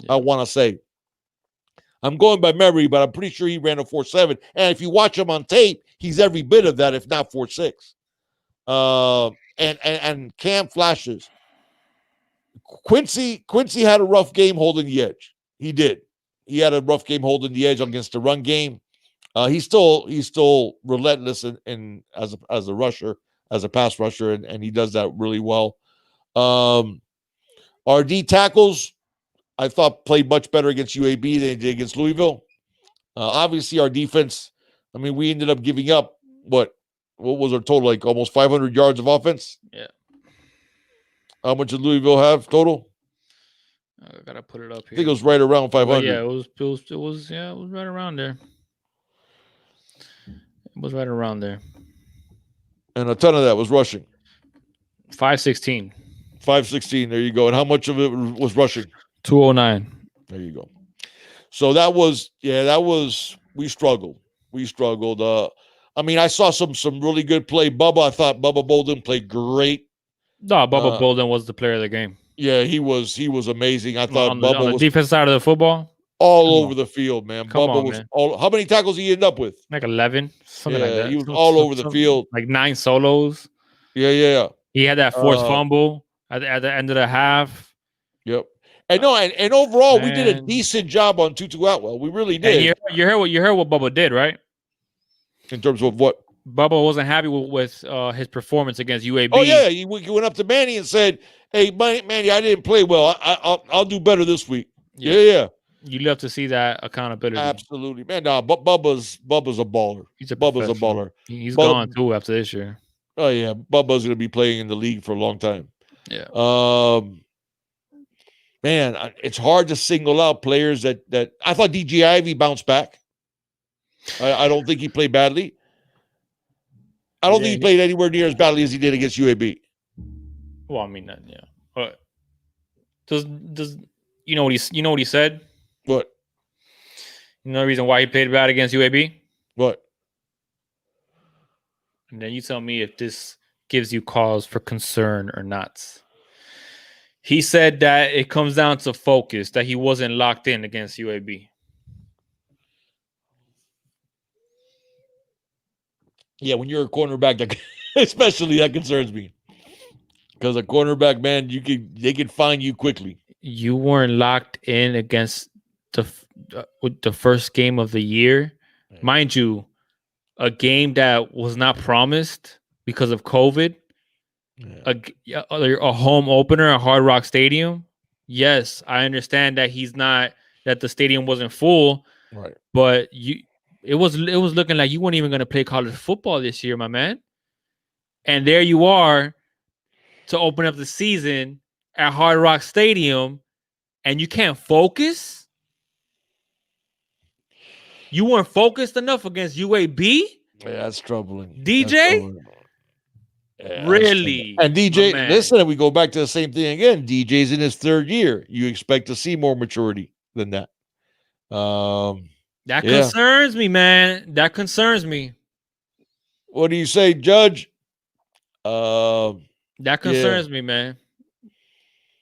B: I want to say. I'm going by memory, but I'm pretty sure he ran a 4.7. And if you watch him on tape, he's every bit of that, if not 4.6. And Cam flashes. Quincy had a rough game holding the edge. He did. He had a rough game holding the edge against the run game. He's still relentless in as a rusher, as a pass rusher, and he does that really well. Our D tackles, I thought, played much better against UAB than they did against Louisville. Obviously, our defense, I mean, we ended up giving up, what was our total? Like almost 500 yards of offense?
A: Yeah.
B: How much did Louisville have total?
A: I gotta put it up here.
B: I think it was right around 500.
A: Yeah, it was right around there. It was right around there.
B: And a ton of that was rushing.
A: 516.
B: 516, there you go. And how much of it was rushing?
A: 209.
B: There you go. So that was we struggled. I mean, I saw some really good play. I thought Bubba Bolden played great.
A: No, Bubba Bolden was the player of the game.
B: Yeah, he was amazing. I thought Bubba
A: on the
B: was
A: defense side of the football
B: all over the field, man. Bubba was all. How many tackles did he end up with?
A: Like 11, something like that.
B: He was all over the field.
A: Like 9 solos.
B: Yeah.
A: He had that forced fumble at the end of the half.
B: Yep. And and overall, we did a decent job on Tutu Atwell. We really did.
A: And you heard what Bubba did, right?
B: In terms of what?
A: Bubba wasn't happy with his performance against UAB.
B: Oh yeah, he went up to Manny and said, "Hey, Manny, I didn't play well. I'll do better this week." Yeah.
A: You love to see that accountability.
B: Absolutely, man. No, Bubba's a baller. Bubba's a baller.
A: He's gone too after this year.
B: Oh yeah, Bubba's going to be playing in the league for a long time.
A: Yeah.
B: Man, it's hard to single out players that I thought DJ Ivey bounced back. I don't think he played badly. I don't think he played anywhere near as badly as he did against UAB.
A: Well, I mean, yeah. But does you know what he said?
B: What?
A: You know the reason why he played bad against UAB?
B: What?
A: And then you tell me if this gives you cause for concern or not. He said that it comes down to focus, that he wasn't locked in against UAB.
B: Yeah, when you're a cornerback, especially that concerns me. Because a cornerback, man, they can find you quickly.
A: You weren't locked in against the first game of the year. Right. Mind you, a game that was not promised because of COVID. Yeah. A home opener at Hard Rock Stadium. Yes, I understand that that the stadium wasn't full.
B: Right.
A: But it was looking like you weren't even going to play college football this year, my man. And there you are to open up the season at Hard Rock Stadium and you can't focus? You weren't focused enough against UAB?
B: Yeah, that's troubling.
A: DJ?
B: That's troubling. Yeah,
A: Really?
B: and DJ, listen, we go back to the same thing again. DJ's in his third year. You expect to see more maturity than that.
A: That concerns me, man. That concerns me.
B: What do you say, Judge?
A: That concerns me, man.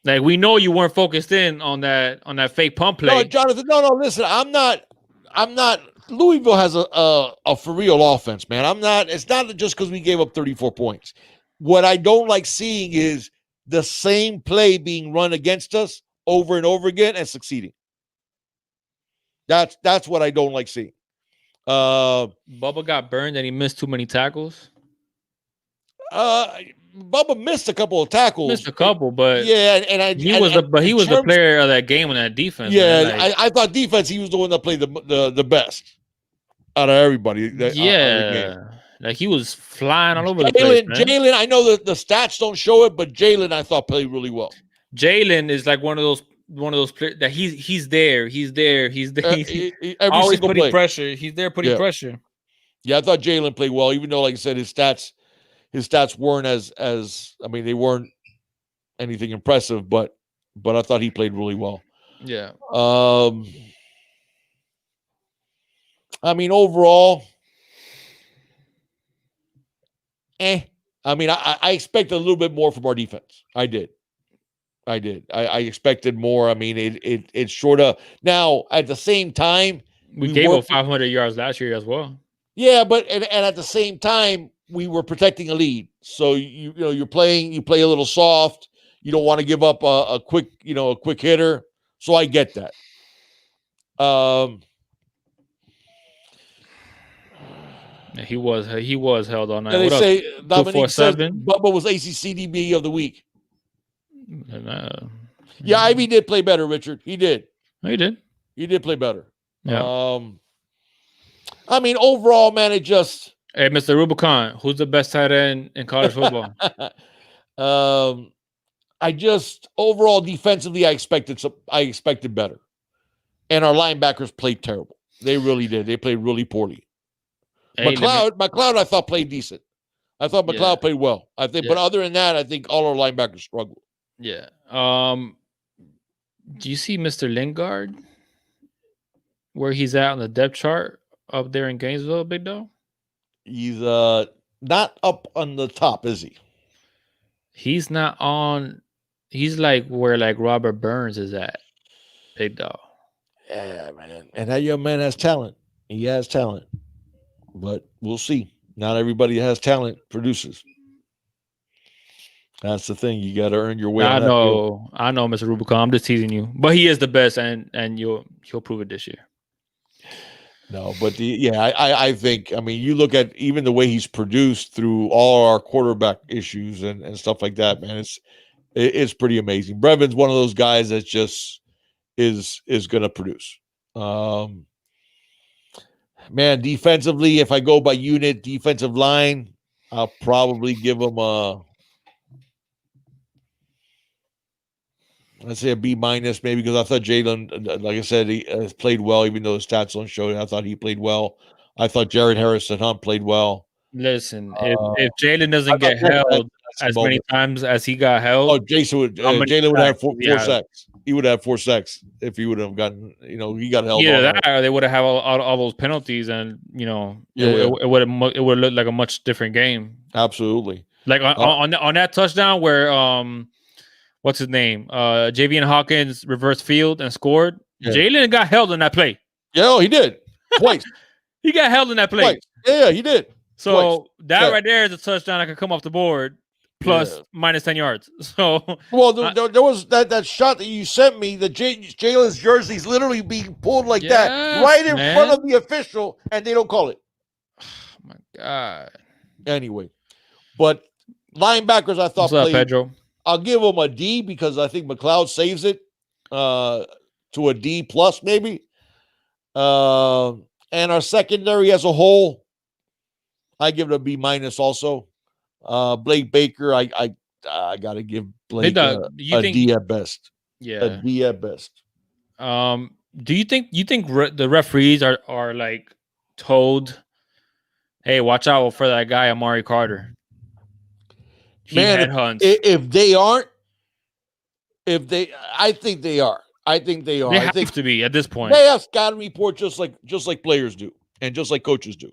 A: Like, we know you weren't focused in on that fake pump play.
B: No, Jonathan. No. Listen, I'm not. Louisville has a for real offense, man. It's not just because we gave up 34 points. What I don't like seeing is the same play being run against us over and over again and succeeding. That's what I don't like seeing.
A: Bubba got burned and he missed too many tackles.
B: Bubba missed a couple of tackles.
A: Missed a couple, but
B: he was
A: the player of that game on that defense.
B: Yeah, like, I thought defense, he was the one that played the best out of everybody.
A: Like he was flying all over the place.
B: Jalen, I know that the stats don't show it, but Jalen, I thought, played really well.
A: Jalen is like one of those players that he's there. He's always putting pressure. He's there putting pressure.
B: Yeah, I thought Jalen played well, even though, like I said, his stats weren't as they weren't anything impressive, but I thought he played really well.
A: Yeah.
B: Overall, I expected a little bit more from our defense. I did. I expected more. It's short of. Now, at the same time,
A: we gave up 500 yards last year as well.
B: Yeah, but and at the same time, we were protecting a lead. So you play a little soft. You don't want to give up a quick hitter. So I get that.
A: He was held all night.
B: And they say Dominique says Bubba was ACCDB of the week. Yeah, Ivy did play better, Richard. He did.
A: He
B: did play better.
A: Yeah.
B: Overall, man, it just.
A: Hey, Mr. Rubicon, who's the best tight end in college football?
B: Overall defensively, I expected better, and our linebackers played terrible. They really did. They played really poorly. Hey, McLeod, I thought played decent. I thought McLeod played well. I think, but other than that, I think all our linebackers struggled.
A: Yeah. Do you see Mr. Lingard where he's at on the depth chart up there in Gainesville, big dog?
B: He's not up on the top, is he?
A: He's not on. He's like where like Robert Burns is at, big dog.
B: Yeah, man. And that young man has talent. He has talent, but we'll see. Not everybody has talent produces. That's the thing. You got to earn your way.
A: I know, Mr. Rubicon. I'm just teasing you, but he is the best, and he'll prove it this year.
B: No, but I think, you look at even the way he's produced through all our quarterback issues and stuff like that, man, it's pretty amazing. Brevin's one of those guys that just is going to produce. Man, defensively, if I go by unit, defensive line, I'll probably give him let's say a B- maybe, because I thought Jalen, like I said, he has played well, even though his stats don't show it. I thought he played well. I thought Jared Harrison Hunt played well.
A: Listen, if Jalen doesn't get held as many times as he got held,
B: Jalen would have four sacks. He would have 4 sacks if he would have gotten, he got held.
A: Yeah, that or they would have had all those penalties, and it would look like a much different game.
B: Absolutely.
A: Like on that touchdown where what's his name? Javian Hawkins reversed field and scored. Yeah. Jalen got held in that play.
B: Yeah, he did. Twice.
A: He got held in that play.
B: Twice. Yeah, he did.
A: So that right there is a touchdown that could come off the board plus minus 10 yards. So
B: there was that shot that you sent me, the Jalen's jersey's literally being pulled like that right in front of the official, and they don't call it.
A: Oh my God.
B: Anyway, but linebackers, I thought
A: played. Pedro?
B: I'll give him a D because I think McLeod saves it to a D plus maybe. And our secondary as a whole, I give it a B- also. Blake Baker, I got to give
A: Big
B: Like
A: Dog, do you
B: a
A: think?
B: D at best. A
A: Yeah.
B: D at best.
A: Do you think the referees are like told, hey, watch out for that guy Amari Carter? He
B: Man,
A: headhunts.
B: if they aren't, I think they are. I think they are.
A: They
B: I
A: have
B: think
A: to be at this point.
B: they have scouting report just like players do, and just like coaches do.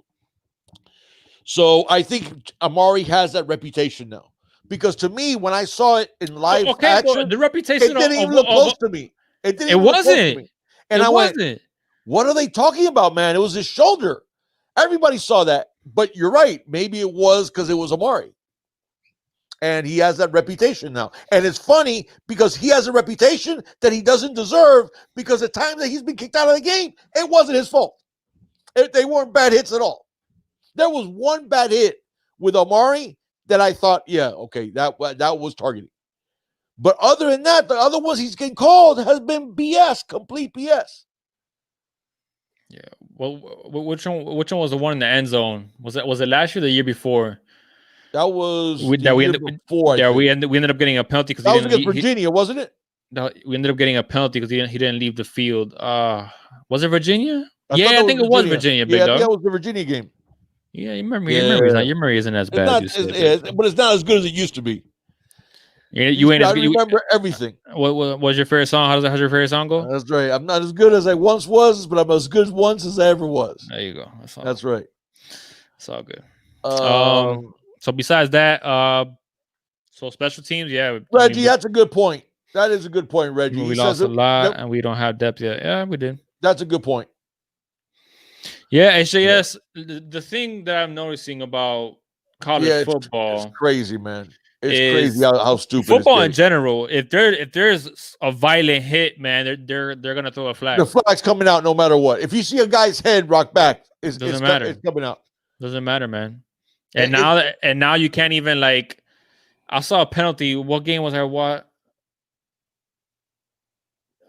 B: So I think Amari has that reputation now. Because to me, when I saw it in live
A: Okay, but
B: action,
A: the
B: it
A: reputation
B: didn't even look close to me. It didn't
A: it
B: even look close to
A: wasn't.
B: me. And
A: It
B: I went,
A: wasn't.
B: what are they talking about, man? It was his shoulder. Everybody saw that. But you're right. Maybe it was because it was Amari. And he has that reputation now. And it's funny because he has a reputation that he doesn't deserve because the time that he's been kicked out of the game, it wasn't his fault. They weren't bad hits at all. There was one bad hit with Amari that I thought, yeah, okay, that was targeting. But other than that, the other ones he's getting called has been BS, complete BS.
A: Yeah. Well, which one was the one in the end zone? Was it last year or the year before?
B: That was
A: We ended up getting a penalty because
B: that was against Virginia, wasn't it?
A: No, we ended up getting a penalty because he didn't leave the field. Was it Virginia? I think it was Virginia. Big
B: I
A: dog.
B: think that was the Virginia game.
A: Yeah, your memory isn't as bad as you said.
B: But it's not as good as it used to be.
A: You ain't
B: I remember everything.
A: What was your favorite song? How's your favorite song go?
B: That's right. I'm not as good as I once was, but I'm as good once as I ever was.
A: There you go.
B: That's right.
A: It's all good.
B: So
A: besides that, so special teams, yeah.
B: Reggie, that's a good point. That is a good point, Reggie.
A: We lost a lot, and we don't have depth yet. Yeah, we did.
B: That's a good point.
A: Yeah, HJS. The thing that I'm noticing about college football,
B: it's crazy, man. It's crazy how stupid
A: football in general. If there's a violent hit, man, they're gonna throw a flag.
B: The flag's coming out no matter what. If you see a guy's head rock back, it's
A: matter.
B: It's coming out.
A: Doesn't matter, man. And now you can't even like. I saw a penalty. What game was I? What?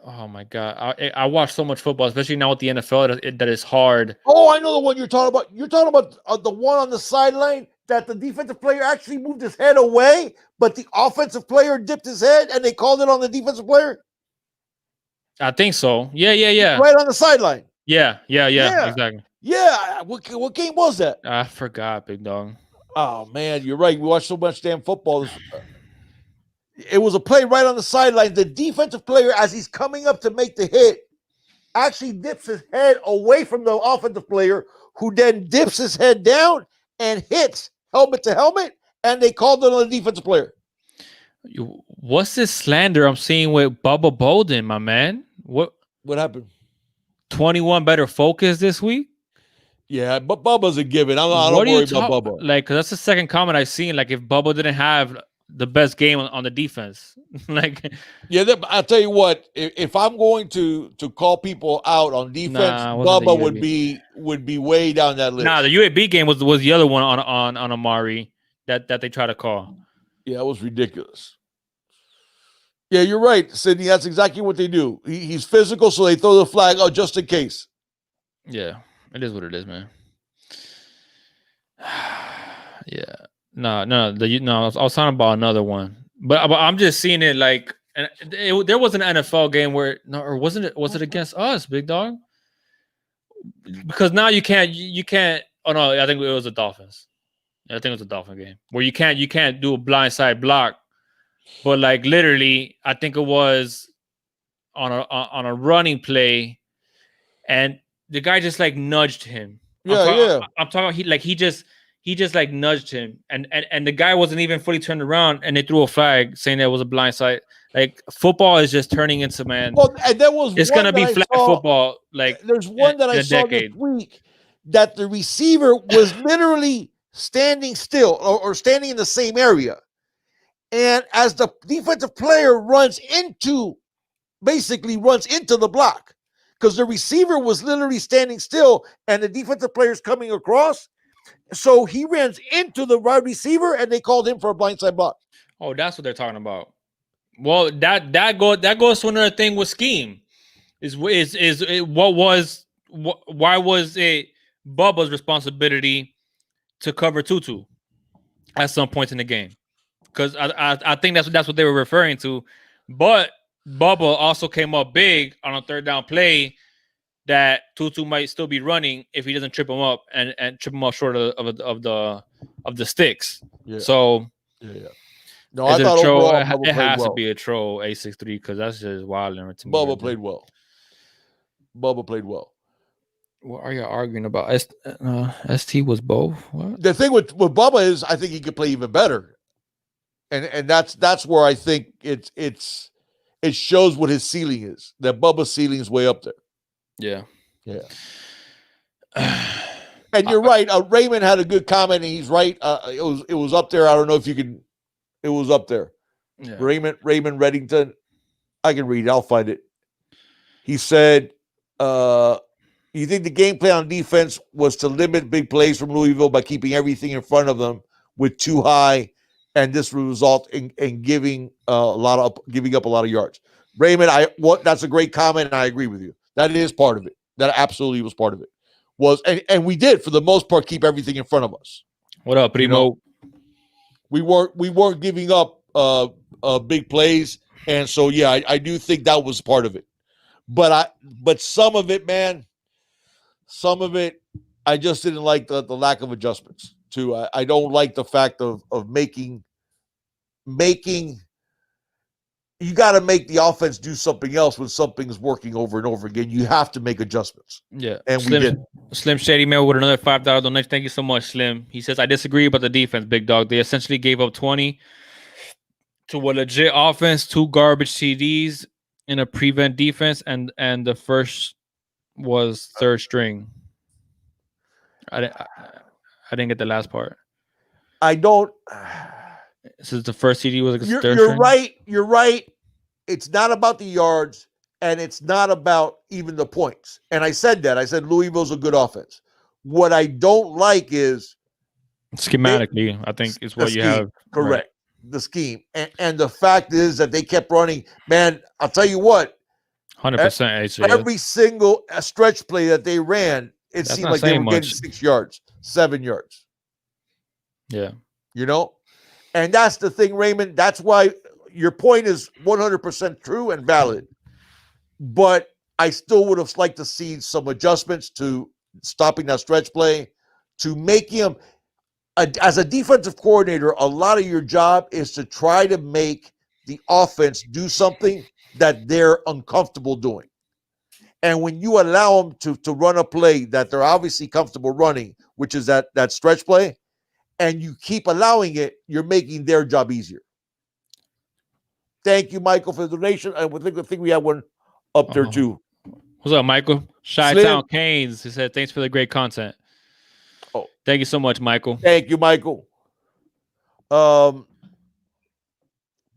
A: Oh my god! I watch so much football, especially now with the NFL. That is hard.
B: Oh, I know the one you're talking about. You're talking about the one on the sideline that the defensive player actually moved his head away, but the offensive player dipped his head, and they called it on the defensive player.
A: I think so. Yeah.
B: Right on the sideline.
A: Yeah. Exactly.
B: Yeah. What game was that?
A: I forgot, big dog.
B: Oh man, you're right. We watch so much damn football. It was a play right on the sideline. The defensive player, as he's coming up to make the hit, actually dips his head away from the offensive player, who then dips his head down and hits helmet to helmet, and they called it on the defensive player.
A: What's this slander I'm seeing with Bubba Bolden, my man? What
B: happened?
A: 21 better focus this week?
B: Yeah, but Bubba's a given. I don't worry about Bubba.
A: Like, cause that's the second comment I've seen. Like, if Bubba didn't have the best game on the defense, like,
B: yeah, I'll tell you what. If I'm going to call people out on defense, Bubba would be way down that list.
A: Nah, the UAB game was the other one on Amari that they try to call.
B: Yeah, it was ridiculous. Yeah, you're right, Sydney. That's exactly what they do. He's physical, so they throw the flag out just in case.
A: Yeah, it is what it is, man. Yeah. No. I was talking about another one, but I'm just seeing it like, and there was an NFL game where or wasn't it? Was it against us, big dog? Because now you can't. Oh no, I think it was the Dolphins. I think it was a Dolphin game where you can't do a blindside block, but like literally, I think it was on a running play, and the guy just like nudged him. I'm talking about he just like nudged him, and the guy wasn't even fully turned around, and they threw a flag saying that it was a blindside. Like, football is just turning into, man.
B: Well, and it's
A: gonna be flag football. Like,
B: there's one that I saw this week that the receiver was literally standing still or standing in the same area, and as the defensive player runs into the block, because the receiver was literally standing still, and the defensive player is coming across. So he runs into the wide receiver, and they called him for a blindside block.
A: Oh, that's what they're talking about. Well, that goes to another thing with scheme. Why was it Bubba's responsibility to cover Tutu at some points in the game? because I think that's what they were referring to. But Bubba also came up big on a third down play that Tutu might still be running if he doesn't trip him up and trip him up short of the sticks.
B: Yeah.
A: So
B: yeah. No, I thought
A: troll,
B: overall Bubba
A: it
B: played
A: has
B: well.
A: to be a troll A63 because that's just wild to me.
B: Bubba played well. Bubba played well.
A: What are you arguing about? ST was both. What?
B: The thing with Bubba is, I think he could play even better, and that's where I think it shows what his ceiling is. That Bubba's ceiling is way up there.
A: Yeah.
B: And you're right. Raymond had a good comment, and he's right. It was up there. I don't know if you can. It was up there.
A: Yeah.
B: Raymond Reddington. I can read it. I'll find it. He said, you think the game plan on defense was to limit big plays from Louisville by keeping everything in front of them with too high, and this will result in giving up a lot of yards. Raymond, that's a great comment, and I agree with you. That is part of it. That absolutely was part of it. And we did, for the most part, keep everything in front of us.
A: What up, Primo?
B: We weren't giving up big plays, and so yeah, I do think that was part of it. But some of it, man, I just didn't like the lack of adjustments too. I don't like the fact of making. You got to make the offense do something else when something's working over and over again. You have to make adjustments.
A: Yeah,
B: and we did.
A: Slim Shady Mail with another $5 donation. Thank you so much, Slim. He says, I disagree about the defense, big dog. They essentially gave up 20 to a legit offense, 2 garbage CDs in a prevent defense, and the first was third string. I didn't get the last part.
B: I don't.
A: Since the first CD was
B: third string. You're right. It's not about the yards, and it's not about even the points. And I said that. I said Louisville's a good offense. What I don't like is
A: schematically. I think is what you have.
B: Correct. Right. The scheme, and the fact is that they kept running. Man, I'll tell you what.
A: 100%.
B: Every single stretch play that they ran, it seemed like they were getting 6 yards, 7 yards.
A: Yeah.
B: You know? And that's the thing, Raymond. That's why your point is 100% true and valid. But I still would have liked to see some adjustments to stopping that stretch play, to making them, as a defensive coordinator, a lot of your job is to try to make the offense do something that they're uncomfortable doing. And when you allow them to run a play that they're obviously comfortable running, which is that stretch play, and you keep allowing it, you're making their job easier. Thank you, Michael, for the donation. I think we have one up there too.
A: What's up, Michael? Chi-Town Canes. He said, thanks for the great content. Oh, thank you so much, Michael.
B: Thank you, Michael. But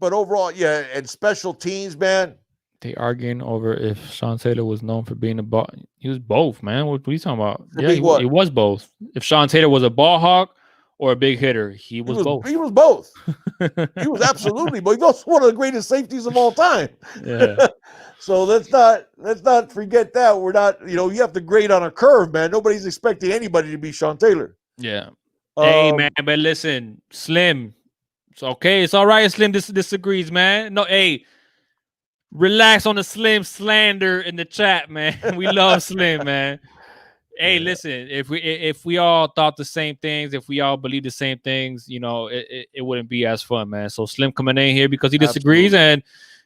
B: overall, yeah, and special teams, man.
A: They arguing over if Sean Taylor was known for being a ball. He was both, man. What are you talking about? Yeah, he was both. If Sean Taylor was a ball hawk or a big hitter, he was both.
B: He was both. He was absolutely both. He's also one of the greatest safeties of all time.
A: Yeah.
B: So let's not forget that. We're not, you have to grade on a curve, man. Nobody's expecting anybody to be Sean Taylor.
A: Yeah. Hey, man, but listen, Slim. It's okay. It's all right. Slim disagrees, man. No, hey. Relax on the Slim slander in the chat, man. We love Slim, man. Hey, listen, if we all thought the same things, if we all believe the same things, it wouldn't be as fun, man. So Slim coming in here because he disagrees, and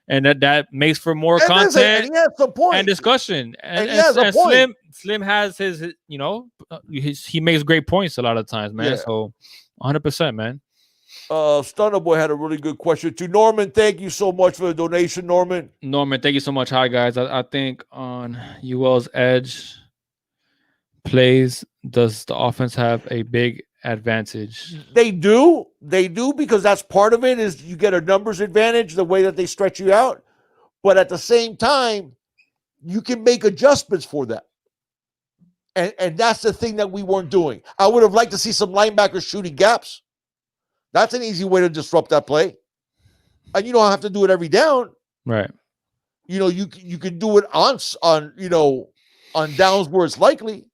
A: that makes for more content
B: and he has some points
A: and discussion. And
B: he has a point.
A: Slim has his he makes great points a lot of times, man. Yeah. So 100%, man.
B: Stunner Boy had a really good question too. Norman, thank you so much for the donation, Norman.
A: Norman, thank you so much. Hi, guys. I think on UL's edge plays, does the offense have a big advantage?
B: They do because that's part of it, is you get a numbers advantage, the way that they stretch you out. But at the same time, you can make adjustments for that. And that's the thing that we weren't doing. I would have liked to see some linebackers shooting gaps. That's an easy way to disrupt that play. And you don't have to do it every down.
A: Right.
B: You can do it on downs where it's likely.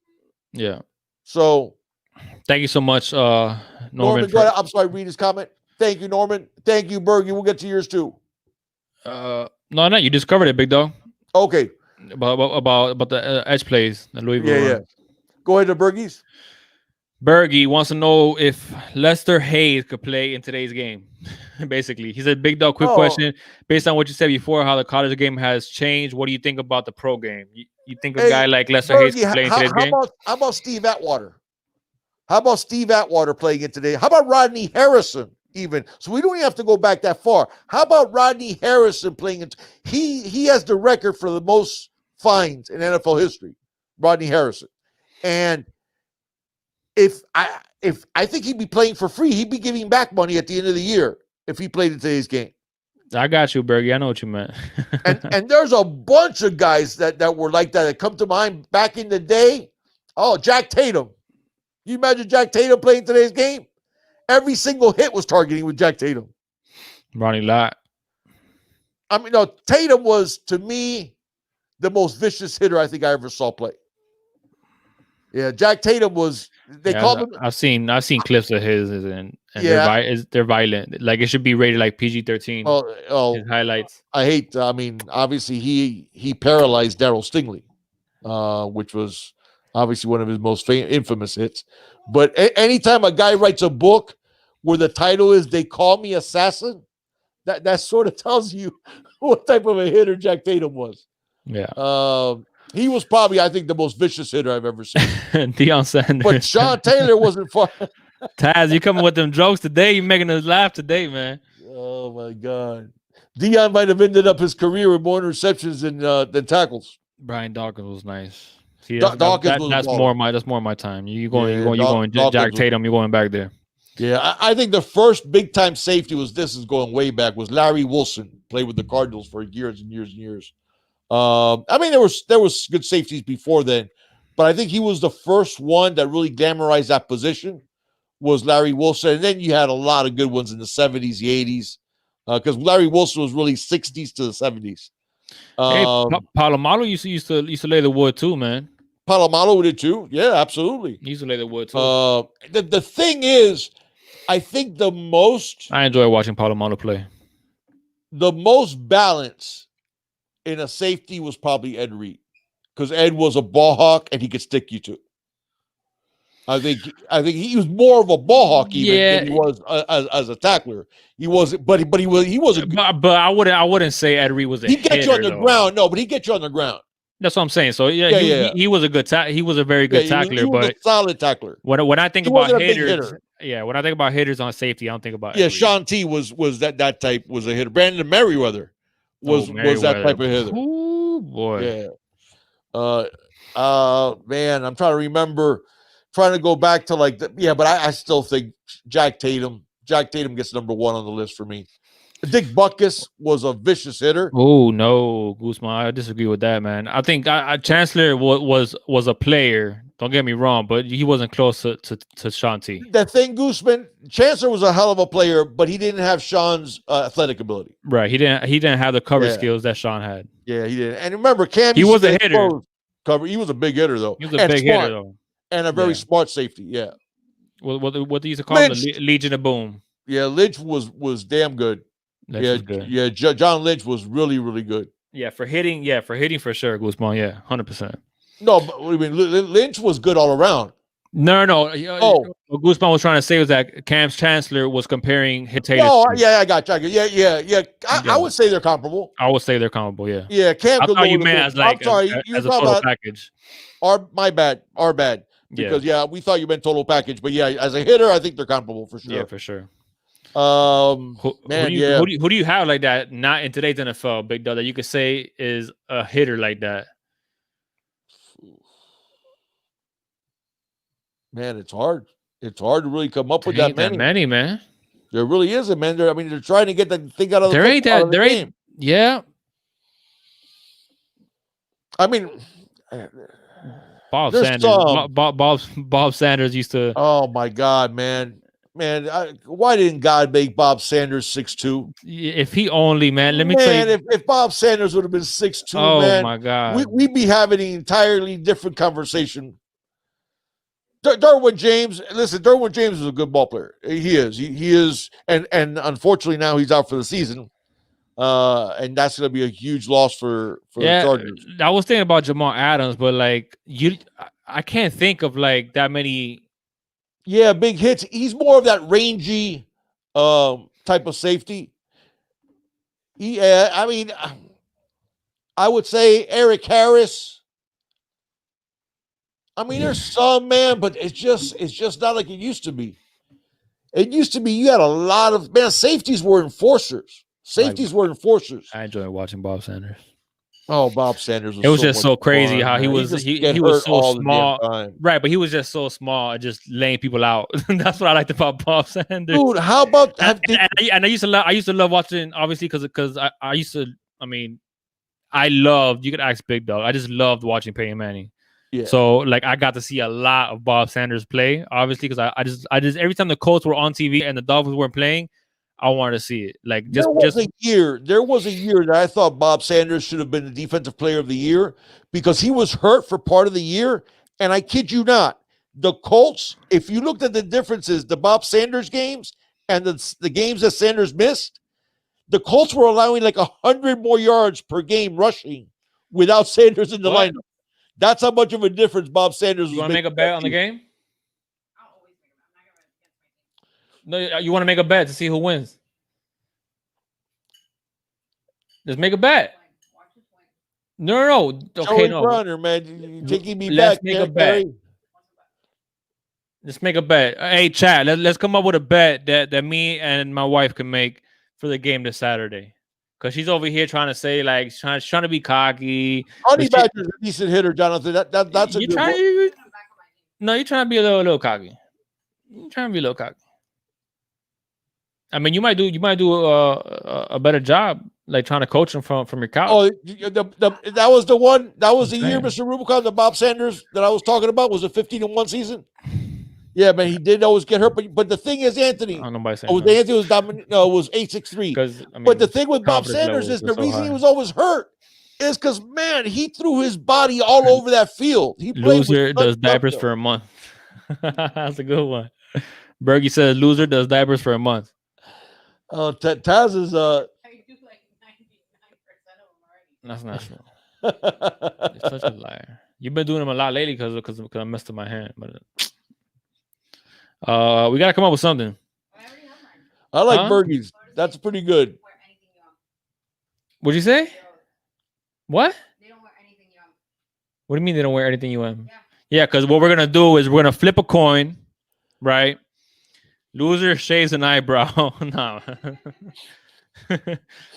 A: Yeah.
B: So
A: thank you so much, Norman.
B: Go ahead. I'm sorry, read his comment. Thank you, Norman. Thank you, Bergie. We'll get to yours too.
A: No, you just covered it, big dog.
B: Okay.
A: About the edge plays, the Louisville run.
B: Go ahead to Bergie's.
A: Bergie wants to know if Lester Hayes could play in today's game. Basically, he said, "Big dog, quick question. Based on what you said before, how the college game has changed, what do you think about the pro game? You think a guy like Lester Hayes could play in today's game?
B: How about Steve Atwater? How about Steve Atwater playing it today? How about Rodney Harrison? Even so, we don't even have to go back that far. How about Rodney Harrison playing it? He has the record for the most fines in NFL history. Rodney Harrison, and if I think he'd be playing for free, he'd be giving back money at the end of the year if he played in today's game.
A: I got you, Bergie. I know what you meant.
B: and there's a bunch of guys that were like that come to mind back in the day. Oh, Jack Tatum. You imagine Jack Tatum playing today's game? Every single hit was targeting with Jack Tatum.
A: Ronnie Lott.
B: I mean, no, Tatum was, to me, the most vicious hitter I think I ever saw play. Yeah, Jack Tatum was. They called him.
A: I've seen clips of his, and they're violent. Like it should be rated like PG-13. His highlights.
B: I hate. I mean, obviously he paralyzed Darryl Stingley, which was obviously one of his most infamous hits. But anytime a guy writes a book where the title is "They Call Me Assassin," that sort of tells you what type of a hitter Jack Tatum was.
A: Yeah.
B: He was probably, I think, the most vicious hitter I've ever seen.
A: Deion Sanders.
B: But Sean Taylor wasn't fun.
A: Taz, you coming with them jokes today? You making us laugh today, man.
B: Oh, my God. Deion might have ended up his career with more interceptions than tackles.
A: Brian Dawkins was nice. See,
B: that's
A: more of my time. You going Jack Tatum, you're going back there.
B: Yeah, I think the first big-time safety was going way back, was Larry Wilson. Played with the Cardinals for years and years and years. I mean, there was good safeties before then, but I think he was the first one that really glamorized that position, was Larry Wilson. And then you had a lot of good ones in the 70s, the 80s, because Larry Wilson was really 60s to the 70s.
A: Hey, Palomalo used to lay the wood too, man.
B: Palomalo did too. Yeah, absolutely.
A: He used to lay the wood too.
B: The thing is, I think I
A: enjoy watching Palomalo play.
B: The most balance in a safety was probably Ed Reed, because Ed was a ball hawk and he could stick you to. I think he was more of a ball hawk than he was as a tackler. He wasn't, but he was.
A: But I wouldn't say Ed Reed was a.
B: He gets you on the ground, no, but he gets you on the ground.
A: That's what I'm saying. So he was a good he was a very good tackler,
B: he was a solid tackler.
A: When I think about hitters, when I think about hitters on safety, I don't think about.
B: Yeah, Sean T was that type, was a hitter. Brandon Merriweather was that type of hitter.
A: Ooh, boy.
B: Yeah. Man, I'm trying to remember, trying to go back to but I still think Jack Tatum gets number one on the list for me. Dick Butkus was a vicious hitter.
A: Oh no, Guzman, I disagree with that, man. I think Chancellor was a player. Don't get me wrong, but he wasn't close to Sean T.
B: The thing, Guzman, Chancellor was a hell of a player, but he didn't have Sean's athletic ability.
A: Right, he didn't have the cover skills that Sean had.
B: Yeah, he didn't. And remember, Cam,
A: he was a hitter.
B: He was a big hitter, though.
A: He was a big hitter, though,
B: and a very smart safety. Yeah.
A: What they used to call him, the Legion of Boom.
B: Yeah, Lynch was damn good. John Lynch was really, really good.
A: Yeah, for hitting for sure, Guzman. Yeah, 100%.
B: No, but I mean, Lynch was good all around.
A: No. What Guzman was trying to say was that Cam's Chancellor was comparing hit Taylor.
B: Oh, yeah, I got you. Yeah. I would say they're comparable.
A: I would say they're comparable. Yeah.
B: Yeah, Cam.
A: I thought you meant as
B: I'm sorry,
A: as a total package.
B: Our bad. Because we thought you meant total package, but as a hitter, I think they're comparable for sure.
A: Yeah, for sure.
B: Who
A: do you have like that? Not in today's NFL, big dog, that you could say is a hitter like that.
B: Man, it's hard. It's hard to really come up with that
A: many, man.
B: There really isn't, man. They're trying to get that thing out of the
A: game. Yeah.
B: I mean,
A: Bob Sanders. Bob Sanders used to.
B: Oh my God, man. Why didn't God make Bob Sanders 6'2"?
A: If he only, man, let me tell you.
B: If Bob Sanders would have been 6'2",
A: oh
B: man,
A: my God,
B: we'd be having an entirely different conversation. Derwin James, listen, Derwin James is a good ball player. He is. He is. And unfortunately now he's out for the season. And that's going to be a huge loss for the Chargers.
A: I was thinking about Jamal Adams, but like I can't think of like that many.
B: Yeah, big hits. He's more of that rangy type of safety. Yeah, I mean, I would say Eric Harris. I mean, there's some, man, but it's just not like it used to be. It used to be you had a lot of safeties were enforcers. Safeties were enforcers.
A: I enjoy watching Bob Sanders.
B: Oh, Bob Sanders was
A: it was just so crazy
B: fun,
A: how
B: man.
A: he was so small, right? But he was just so small and just laying people out. That's what I liked about Bob Sanders.
B: Dude, how about
A: and I used to love watching, obviously, because I used to. I mean, I loved. You could ask Big Dog. I just loved watching Peyton Manning.
B: Yeah.
A: So like I got to see a lot of Bob Sanders play, obviously, because I just every time the Colts were on TV and the Dolphins weren't playing, I wanted to see it. Like there was a year
B: that I thought Bob Sanders should have been the defensive player of the year because he was hurt for part of the year. And I kid you not, the Colts, if you looked at the differences, the Bob Sanders games and the games that Sanders missed, the Colts were allowing like 100 more yards per game rushing without Sanders in the lineup. That's how much of a difference Bob Sanders was.
A: You want to make a bet on the game? No, you want to make a bet to see who wins. Let's make a bet. No. Okay,
B: no. Runner, man, you're taking me
A: Let's
B: back.
A: Make a bet. Let's make a bet. Hey, chat. Let's come up with a bet that me and my wife can make for the game this Saturday. Because she's over here trying to say, like, trying to be cocky.
B: Honey Badger's a decent hitter, Jonathan. That's a good one.
A: No, you're trying to be a little cocky. You're trying to be a little cocky. I mean, you might do a better job, like trying to coach him from your couch.
B: Oh, that was the one. That was the year, Mr. Rubicon, the Bob Sanders that I was talking about was a 15-1 season. Yeah, man, he did always get hurt, but the thing is, Anthony.
A: I don't know by saying
B: Anthony was dominant. No, it was 863. But the thing with Bob Sanders is the reason he was always hurt is because, man, he threw his body all over that field. He
A: loser does diapers for a month. That's a good one. Bergie says loser does diapers for a month.
B: Taz is
A: That's not true. You're such a liar. You've been doing them a lot lately because I messed up my hand. But we gotta come up with something.
B: I like Bergie's. That's pretty good.
A: What'd you say? What? They don't wear anything you want. What do you mean they don't wear anything you want? Yeah, because what we're gonna do is we're gonna flip a coin, right? Loser shaves an eyebrow. No.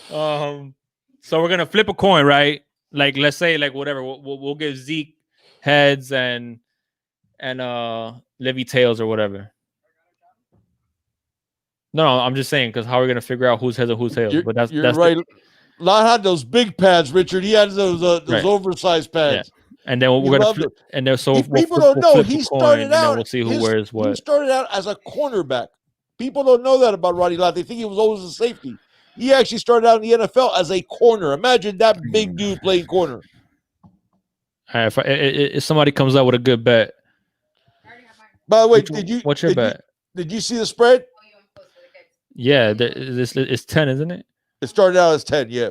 A: So we're gonna flip a coin, right? Like let's say like whatever. We'll give Zeke heads and Levy tails or whatever. No, I'm just saying because how are we gonna figure out whose heads or whose tails? But that's
B: right. Lot had those big pads, Richard. He had those oversized pads.
A: Yeah. And then we're gonna flip, and then so
B: people don't know he started out.
A: We'll see who wears what.
B: He started out as a cornerback. People don't know that about Ronnie Lott. They think he was always a safety. He actually started out in the NFL as a corner. Imagine that big dude playing corner.
A: All right, if somebody comes out with a good bet.
B: By the way,
A: what's your bet?
B: Did you see the spread?
A: Yeah, it's 10, isn't it?
B: It started out as 10, yeah.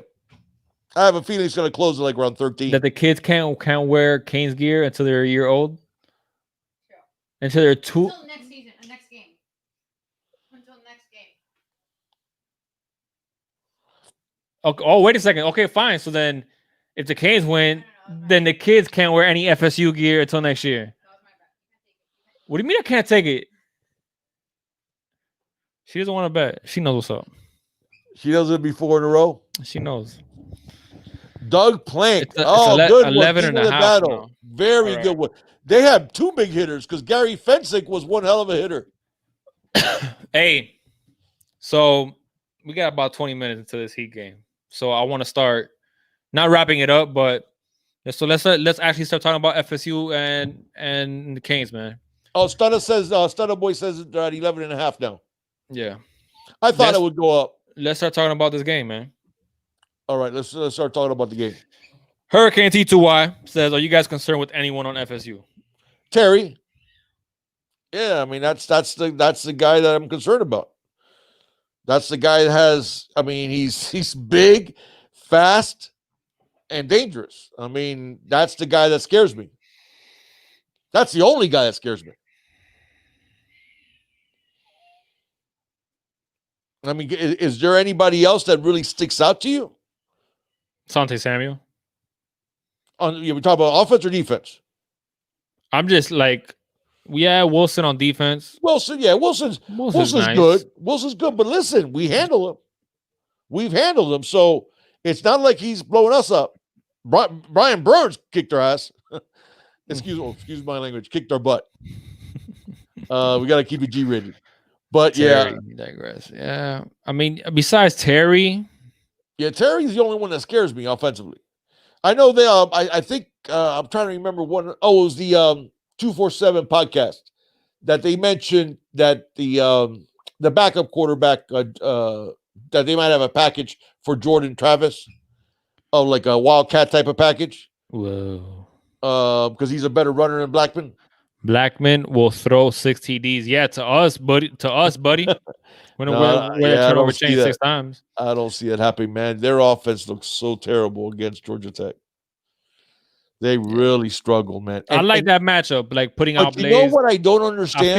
B: I have a feeling it's going to close at like around 13.
A: That the kids can't wear Kane's gear until they're a year old?
C: True.
A: Until they're two?
C: Until next season, next game. Until next game.
A: Okay, oh, wait a second. Okay, fine. So then if the Canes win, then the kids can't wear any FSU gear until next year. What do you mean I can't take it? She doesn't want to bet. She knows what's up.
B: She knows it'll be 4 in a row?
A: She knows.
B: Doug Plank.
A: Good
B: 11
A: and a half.
B: Very good one. They had 2 big hitters because Gary Fensick was one hell of a hitter.
A: Hey, so we got about 20 minutes into this Heat game. So I want to start not wrapping it up, but so let's actually start talking about FSU and the Canes, man.
B: Oh, Stunner Boy says they're at 11 and a half now.
A: Yeah.
B: I thought it would go up.
A: Let's start talking about this game, man.
B: All right, let's start talking about the game.
A: Hurricane T2Y says, are you guys concerned with anyone on FSU?
B: Terry. Yeah, I mean that's the guy that I'm concerned about. That's the guy that has. I mean, he's big, fast, and dangerous. I mean, that's the guy that scares me. That's the only guy that scares me. I mean, is there anybody else that really sticks out to you?
A: Sante Samuel.
B: We talk about offense or defense?
A: I'm just like, yeah, Wilson on defense.
B: Wilson, yeah, Wilson's
A: nice.
B: good. Wilson's good, but listen, we handle him. We've handled him, so it's not like he's blowing us up. Brian Burns kicked our ass. excuse my language. Kicked our butt. We got to keep it G-rated. But
A: Terry, digress. Yeah, I mean, besides Terry,
B: Terry's the only one that scares me offensively. I know they. I think I'm trying to remember one. Oh, it was the 247 podcast that they mentioned that the backup quarterback that they might have a package for Jordan Travis, like a Wildcat type of package.
A: Whoa.
B: Because he's a better runner than Blackman.
A: Blackman will throw 6 TDs. Yeah, to us, buddy. When turn over change 6 times.
B: I don't see it happening, man. Their offense looks so terrible against Georgia Tech. They really struggle, man.
A: I like that matchup, like putting out Blades.
B: You know what I don't understand?
A: I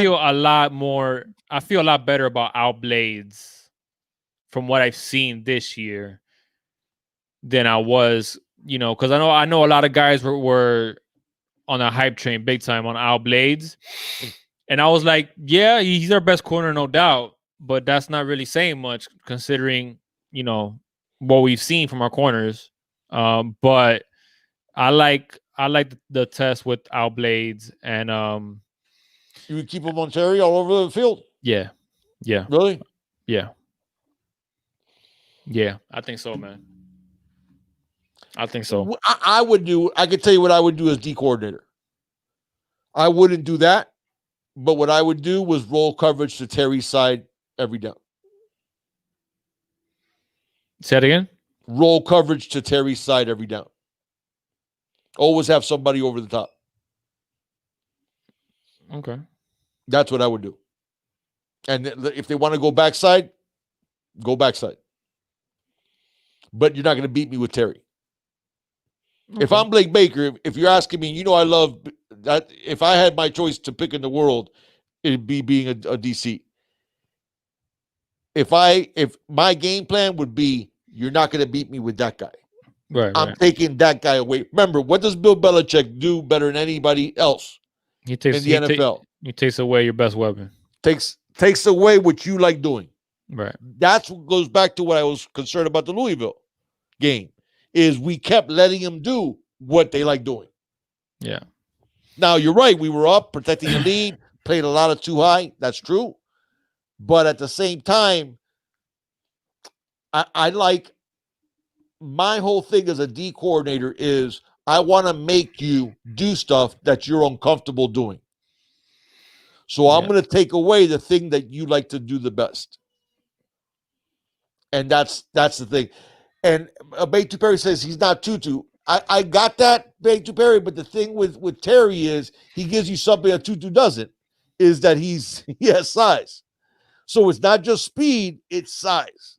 A: feel a lot better about Outblades from what I've seen this year than I was, because I know a lot of guys were on a hype train big time on Outblades. And I was like, yeah, he's our best corner, no doubt. But that's not really saying much considering, what we've seen from our corners. But I like the test with Outblades and
B: you would keep him on Terry all over the field.
A: Yeah.
B: Really?
A: Yeah. I think so, man. I think so.
B: I could tell you what I would do as D coordinator. I wouldn't do that, but what I would do was roll coverage to Terry's side every down.
A: Say it again.
B: Roll coverage to Terry's side every down. Always have somebody over the top.
A: Okay.
B: That's what I would do. And if they want to go backside, go backside. But you're not going to beat me with Terry. Okay. If I'm Blake Baker, if you're asking me, I love that. If I had my choice to pick in the world, it'd be being a DC. If my game plan would be, you're not going to beat me with that guy.
A: Right.
B: I'm taking that guy away. Remember, what does Bill Belichick do better than anybody else in the NFL?
A: He takes away your best weapon.
B: Takes away what you like doing.
A: Right.
B: That's what goes back to what I was concerned about the Louisville game, is we kept letting him do what they like doing.
A: Yeah.
B: Now, you're right. We were up, protecting the lead, played a lot of too high. That's true. But at the same time, I like, my whole thing as a D coordinator is I want to make you do stuff that you're uncomfortable doing. So I'm going to take away the thing that you like to do the best. And that's the thing. And Beto Perry says he's not Tutu. I got that, Beto Perry, but the thing with Terry is he gives you something that Tutu doesn't, is that he has size. So it's not just speed, it's size.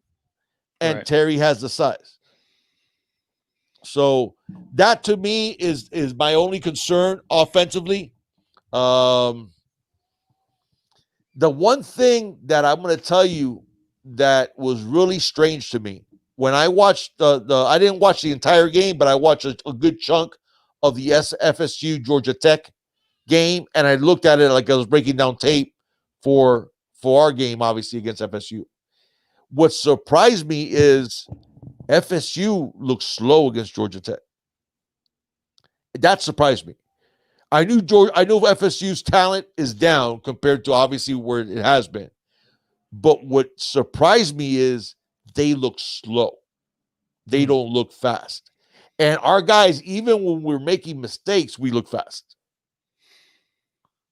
B: And right. Terry has the size. So that to me is my only concern offensively. The one thing that I'm going to tell you that was really strange to me when I watched I didn't watch the entire game, but I watched a good chunk of the FSU Georgia Tech game, and I looked at it like I was breaking down tape for our game, obviously against FSU. What surprised me is FSU looked slow against Georgia Tech. That surprised me. I knew FSU's talent is down compared to obviously where it has been. But what surprised me is they look slow. They don't look fast. And our guys, even when we're making mistakes, we look fast.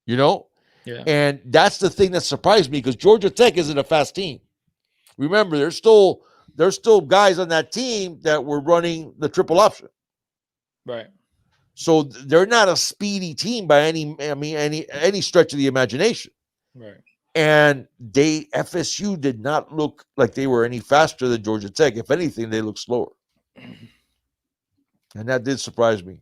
B: Yeah. And that's the thing that surprised me, because Georgia Tech isn't a fast team. Remember, there's still guys on that team that were running the triple option.
A: Right.
B: So they're not a speedy team by any stretch of the imagination.
A: Right.
B: And FSU did not look like they were any faster than Georgia Tech. If anything, they looked slower. And that did surprise me.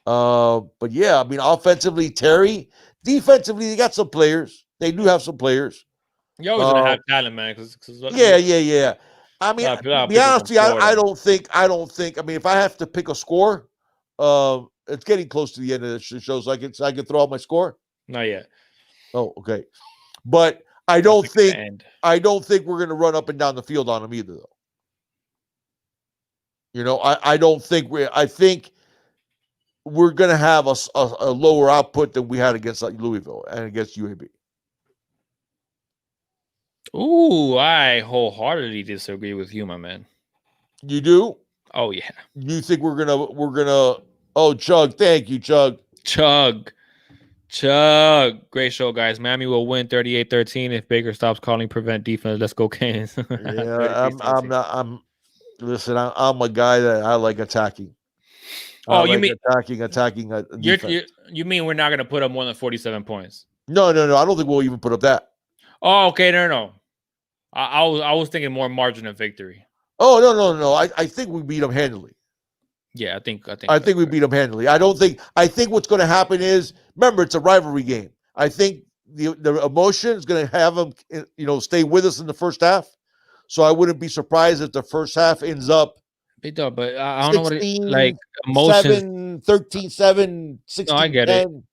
B: But yeah, I mean, offensively, Terry. Defensively, they got some players. They do have some players.
A: You're always gonna have talent, man. Because
B: Yeah. I mean, to be honest with you, I don't think. I mean, if I have to pick a score, it's getting close to the end of the show, so I can throw out my score.
A: Not yet.
B: Oh, okay. But I don't think we're going to run up and down the field on them either, though. You know, I don't think I think we're going to have a lower output than we had against Louisville and against UAB.
A: Ooh, I wholeheartedly disagree with you, my man.
B: You do?
A: Oh yeah.
B: You think we're gonna? Oh, Chug, thank you, Chug.
A: Chug. Great show, guys. Miami will win 38-13 if Baker stops calling prevent defense. Let's go, Canes.
B: Yeah, listen, I'm a guy that I like attacking.
A: You mean
B: attacking defense.
A: You mean we're not going to put up more than 47 points?
B: No. I don't think we'll even put up that.
A: Oh, okay. No. I was thinking more margin of victory.
B: Oh, no. I think we beat them handily.
A: Yeah, I think
B: we beat them handily. I think what's going to happen is, remember, it's a rivalry game. I think the emotion is going to have them, stay with us in the first half. So I wouldn't be surprised if the first half ends up.
A: But I don't 16, know what like
B: emotions. 13-7, 16.
A: No, I get 10. It.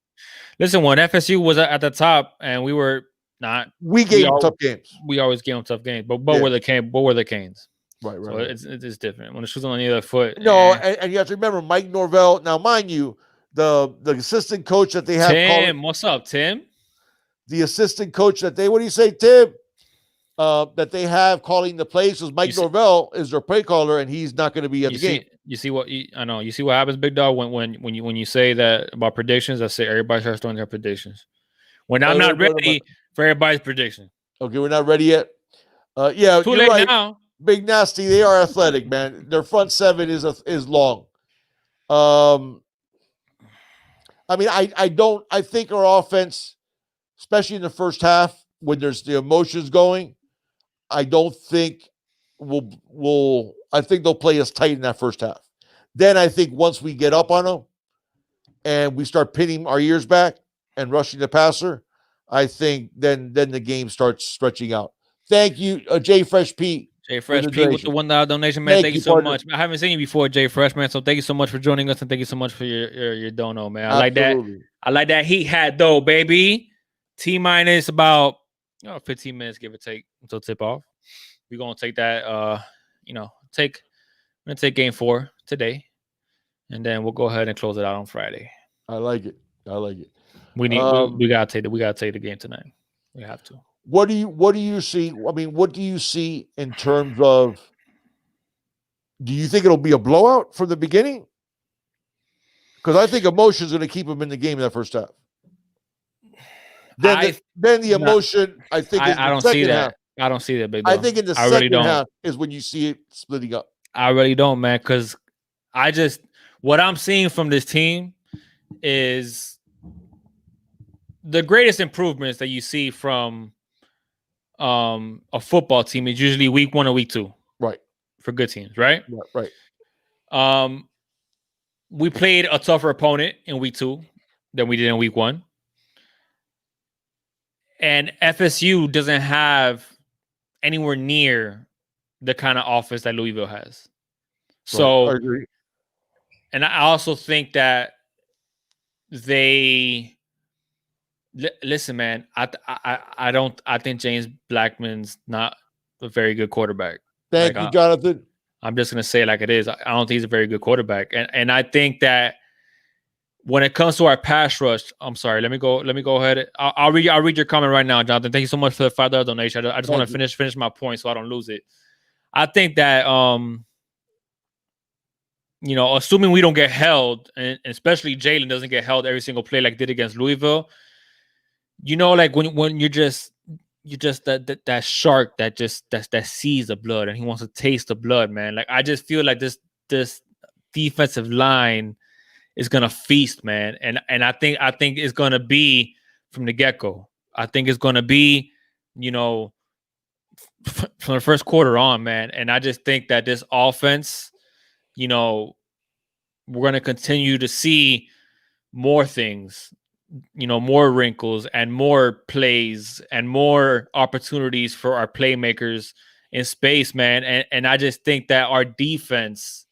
A: Listen, when FSU was at the top and we were not,
B: we gave them tough games.
A: We always gave them tough games. But were the Canes?
B: Right.
A: So it's different when the shoe's on the other foot.
B: No, and you have to remember Mike Norvell. Now, mind you, the assistant coach that they have.
A: Tim, what's up, Tim?
B: The assistant coach what do you say, Tim? That they have calling the plays was Mike Norvell is their play caller, and he's not going to be at the game.
A: You see what I know. You see what happens, Big Dog, when you say that about predictions. I say everybody starts throwing their predictions. When I'm not ready for everybody's prediction.
B: Okay, we're not ready yet. Yeah,
A: too late right. Now.
B: Big Nasty, they are athletic, man. Their front seven is long. I mean, I think our offense, especially in the first half, when there's the emotions going, I don't think I think they'll play us tight in that first half. Then I think once we get up on them and we start pinning our ears back and rushing the passer, I think then the game starts stretching out. Thank you, J Fresh Pete.
A: Jay Fresh Pete with the $1 donation, man. Thank you so much. I haven't seen you before, Jay Fresh, man. So thank you so much for joining us, and thank you so much for your dono, man. I like that. I like that heat hat though, baby. T-minus about 15 minutes, give or take, until tip off. We're gonna take that. We're gonna take game 4 today, and then we'll go ahead and close it out on Friday.
B: I like it.
A: We gotta take the game tonight. We have to.
B: What do you see? I mean, what do you see in terms of? Do you think it'll be a blowout from the beginning? Because I think emotion is going to keep them in the game in that first half. Then the emotion, I think, is
A: I don't see that. I don't see that, Big Dog.
B: I think in the second half is when you see it splitting up.
A: I really don't, man, because what I'm seeing from this team is the greatest improvements that you see from a football team is usually week 1 or week 2.
B: Right.
A: For good teams, right?
B: Right.
A: We played a tougher opponent in week 2 than we did in week 1. And FSU doesn't have anywhere near the kind of offense that Louisville has. So,
B: I agree.
A: And I also think that listen, man, I think James Blackman's not a very good quarterback.
B: Thank you, Jonathan.
A: I'm just gonna say it like it is. I don't think he's a very good quarterback. And I think that when it comes to our pass rush, I'm sorry. Let me go ahead. I'll read your comment right now, Jonathan. Thank you so much for the $5 donation. I just want to finish my point so I don't lose it. I think that assuming we don't get held, and especially Jalen doesn't get held every single play like did against Louisville, like when you're just that shark that sees the blood and he wants to taste the blood, man. Like I just feel like this defensive line is gonna feast, man. And I think it's gonna be from the get-go. I think it's gonna be, from the first quarter on, man. And I just think that this offense, we're gonna continue to see more things, more wrinkles and more plays and more opportunities for our playmakers in space, man. And I just think that our defense,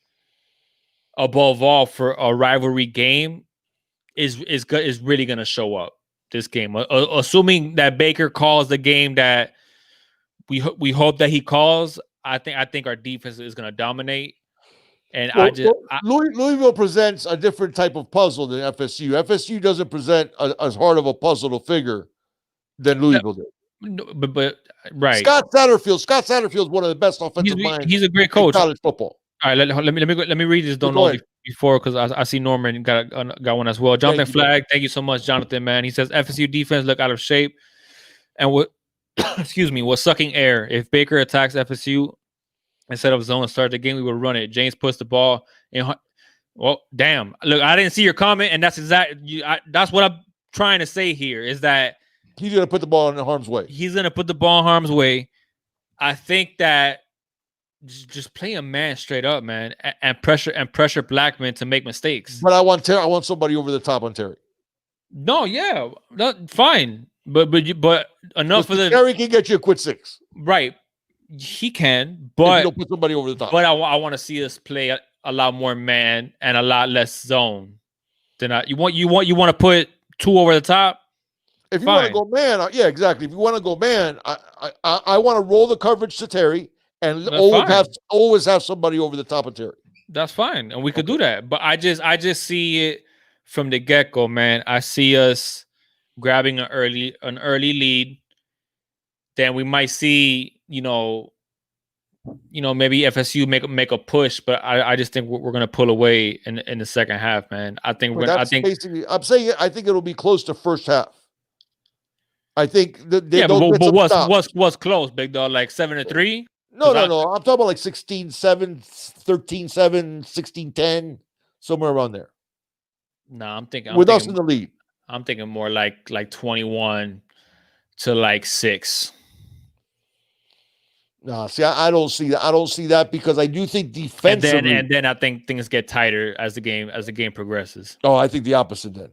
A: above all, for a rivalry game, is really going to show up this game. Assuming that Baker calls the game that we hope that he calls, I think our defense is going to dominate. And
B: Louisville presents a different type of puzzle than FSU. FSU doesn't present as hard of a puzzle to figure than Louisville did.
A: No, but right,
B: Scott Satterfield is one of the best offensive minds.
A: He's a great coach.
B: In college football.
A: All right, let me read this. Don't know before, because I see Norman got one as well. Jonathan Flagg, thank you so much, Jonathan. Man, he says FSU defense look out of shape, and what was sucking air. If Baker attacks FSU instead of zone and start the game, we will run it. James puts the ball in. Well, damn. Look, I didn't see your comment, and that's that's what I'm trying to say here, is that
B: he's going to put the ball in harm's way.
A: He's going to put the ball in harm's way. I think that just play a man straight up, man, and pressure Blackman to make mistakes.
B: But I want somebody over the top on Terry.
A: No, yeah, fine. But enough for the
B: Terry can get you a quick 6.
A: Right. He can, but
B: don't put somebody over the top.
A: But I want to see us play a lot more man and a lot less zone. You want to put 2 over the top.
B: If you want to go man, yeah, exactly. If you want to go man, I want to roll the coverage to Terry and always have somebody over the top of Terry.
A: That's fine, and we could do that. But I just see it from the get-go, man. I see us grabbing an early lead. Then we might see, maybe FSU make a push, but I just think we're gonna pull away in the second half, man. I think
B: basically, I'm saying I think it'll be close to first half. I think but
A: what's close, big dog? Like 7-3?
B: No. I'm talking about like 16-7, 13-7, 16-10, somewhere around there.
A: No, I'm thinking
B: us in the lead.
A: I'm thinking more like 21 to like 6.
B: No, see, I don't see that. I don't see that because I do think defensively,
A: and then I think things get tighter as the game progresses.
B: Oh, I think the opposite then.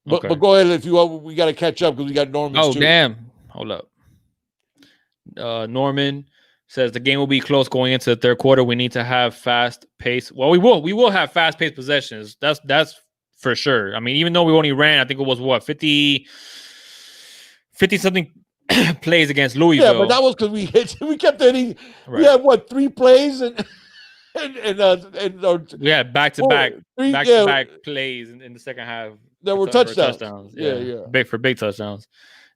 B: But go ahead if you want. We got to catch up because we got Norman.
A: Oh, damn! Hold up. Norman says the game will be close going into the third quarter. We need to have fast pace. Well, we will have fast paced possessions. That's for sure. I mean, even though we only ran, I think it was 50 something plays against Louisville.
B: Yeah, but that was because we kept hitting. Right. We had 3 plays and
A: we had back to back plays in the second half.
B: There were touchdowns. Yeah.
A: Big touchdowns.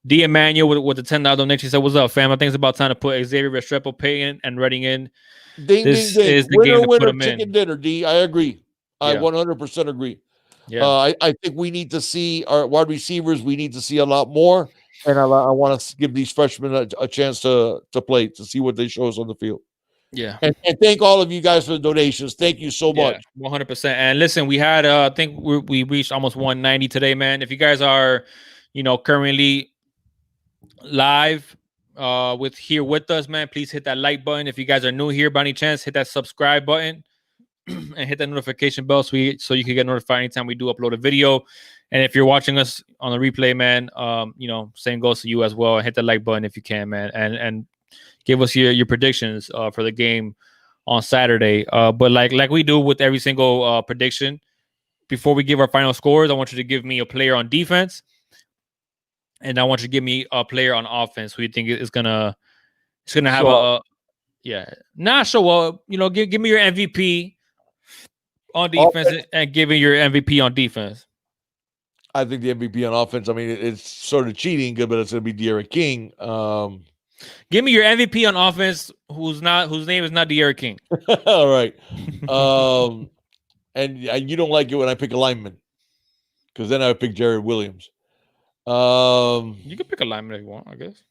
A: D. Emmanuel with the $10 donation said, "What's up, fam? I think it's about time to put Xavier Restrepo paying and Reading in.
B: Ding,
A: this
B: ding, ding.
A: is the game to put him
B: chicken
A: in."
B: Dinner, D. I agree. I 100% agree. Yeah. I think we need to see our wide receivers. We need to see a lot more, and I want to give these freshmen a chance to play, to see what they show us on the field.
A: Yeah,
B: and thank all of you guys for the donations. Thank you so much.
A: 100%. And listen, we had I think we reached almost 190 today, man. If you guys are, currently live with us, man, please hit that like button. If you guys are new here by any chance, hit that subscribe button and hit that notification bell so you can get notified anytime we do upload a video. And if you're watching us on the replay, man, same goes to you as well. Hit the like button if you can, man, and give us your predictions for the game on Saturday. But like we do with every single prediction, before we give our final scores, I want you to give me a player on defense, and I want you to give me a player on offense who you think is gonna have give me your MVP on defense and give me your MVP on defense.
B: I think the MVP on offense, I mean, it's sort of cheating, but it's going to be De'Ara King.
A: Give me your MVP on offense whose name is not De'Ara King.
B: All right. And you don't like it when I pick a lineman, because then I would pick Jared Williams.
A: You can pick a lineman if you want, I guess.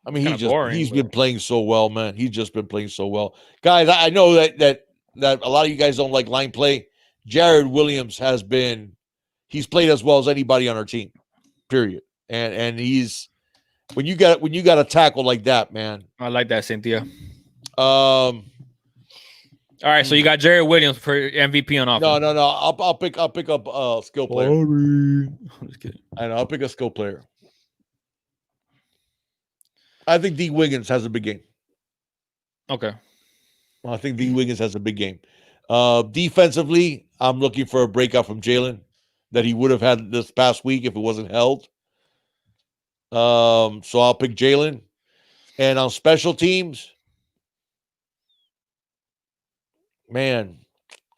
B: I mean, he's been playing so well, man. He's just been playing so well. Guys, I know that a lot of you guys don't like line play. Jared Williams has been he's played as well as anybody on our team. Period. And he's when you got a tackle like that, man.
A: I like that, Cynthia.
B: All
A: right, so you got Jared Williams for MVP on offense.
B: No. I'll pick up a skill player.
A: I'm just kidding.
B: I know. I'll pick a skill player. I think D. Wiggins has a big game.
A: Okay.
B: I think D. Wiggins has a big game. Defensively, I'm looking for a breakout from Jalen that he would have had this past week if it wasn't held. So I'll pick Jalen. And on special teams, man,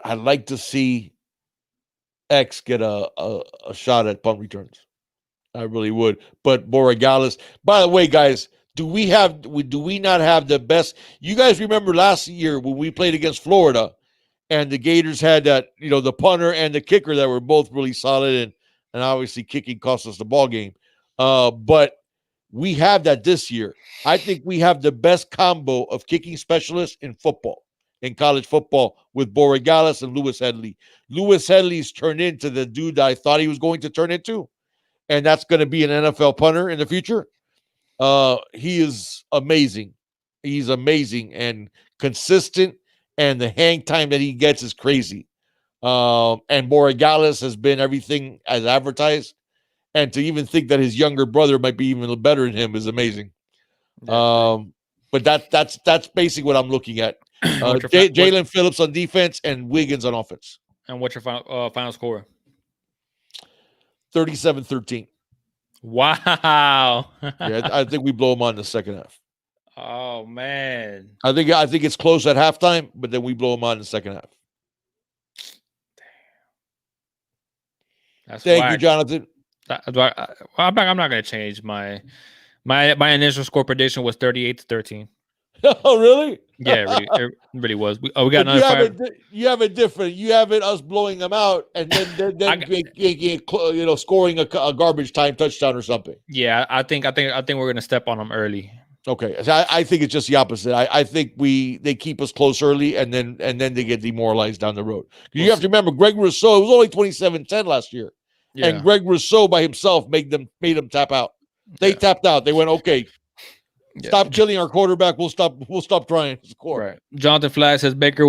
B: I'd like to see X get a shot at punt returns. I really would. But Borregales, by the way, guys, do we not have the best? You guys remember last year when we played against Florida and the Gators had that, the punter and the kicker that were both really solid and obviously kicking cost us the ball game. But we have that this year. I think we have the best combo of kicking specialists in football, in college football, with Borregales and Lewis Headley. Lewis Headley's turned into the dude that I thought he was going to turn into, and that's going to be an NFL punter in the future. He is amazing. He's amazing and consistent, and the hang time that he gets is crazy. And Borregales has been everything as advertised. And to even think that his younger brother might be even better than him is amazing. But that's basically what I'm looking at. Jalen Phillips on defense and Wiggins on offense.
A: And what's your final score?
B: 37-13.
A: Wow.
B: Yeah, I think we blow them on in the second half.
A: Oh man.
B: I think it's close at halftime, but then we blow them on in the second half.
A: That's
B: Thank you, Jonathan.
A: I'm not going to change my initial score prediction was 38-13.
B: Oh, really?
A: Yeah, it really was. We got another five.
B: You have it different. You have it us blowing them out and then scoring a garbage time touchdown or something.
A: Yeah, I think we're going to step on them early.
B: Okay, so I think it's just the opposite. I think they keep us close early and then they get demoralized down the road. You have to remember, Greg Rousseau, it was only 27-10 last year. Yeah. And Greg Rousseau by himself made them tap out. They tapped out. They went, okay, stop killing our quarterback. We'll stop trying to score.
A: Right. Jonathan Flag says, Baker,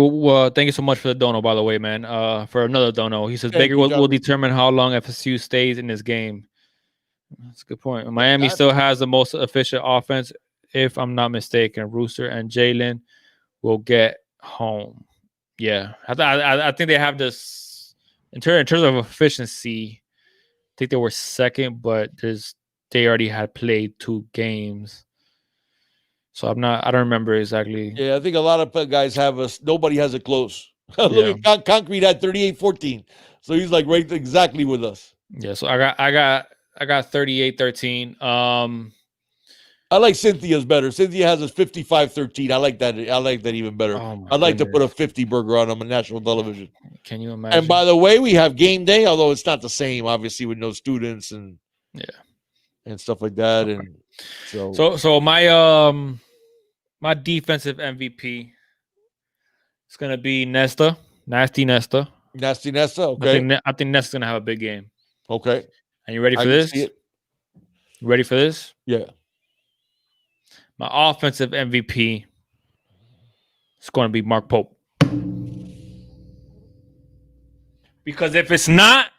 A: thank you so much for the dono, by the way, man. For another dono. He says, Baker will determine how long FSU stays in this game. That's a good point. Miami still has the most efficient offense, if I'm not mistaken. Rooster and Jalen will get home. Yeah. I think they have this in terms of efficiency. I think they were second, but they already had played 2 games. So I don't remember exactly.
B: Yeah, I think a lot of guys have us. Nobody has it close. Look at Concrete had 38-14. So he's like right exactly with us.
A: Yeah, so I got 38-13.
B: I like Cynthia's better. Cynthia has us 55-13. I like that. I like that even better. I'd like to put a 50 burger on them on national television.
A: Can you imagine?
B: And by the way, we have game day, although it's not the same, obviously, with no students and stuff like that.
A: Okay.
B: And
A: so my defensive MVP is gonna be Nasty Nesta.
B: Nasty Nesta. Okay.
A: I think Nesta's gonna have a big game.
B: Okay.
A: And you ready for this? You ready for this?
B: Yeah.
A: My offensive MVP is going to be Mark Pope. Because if it's not,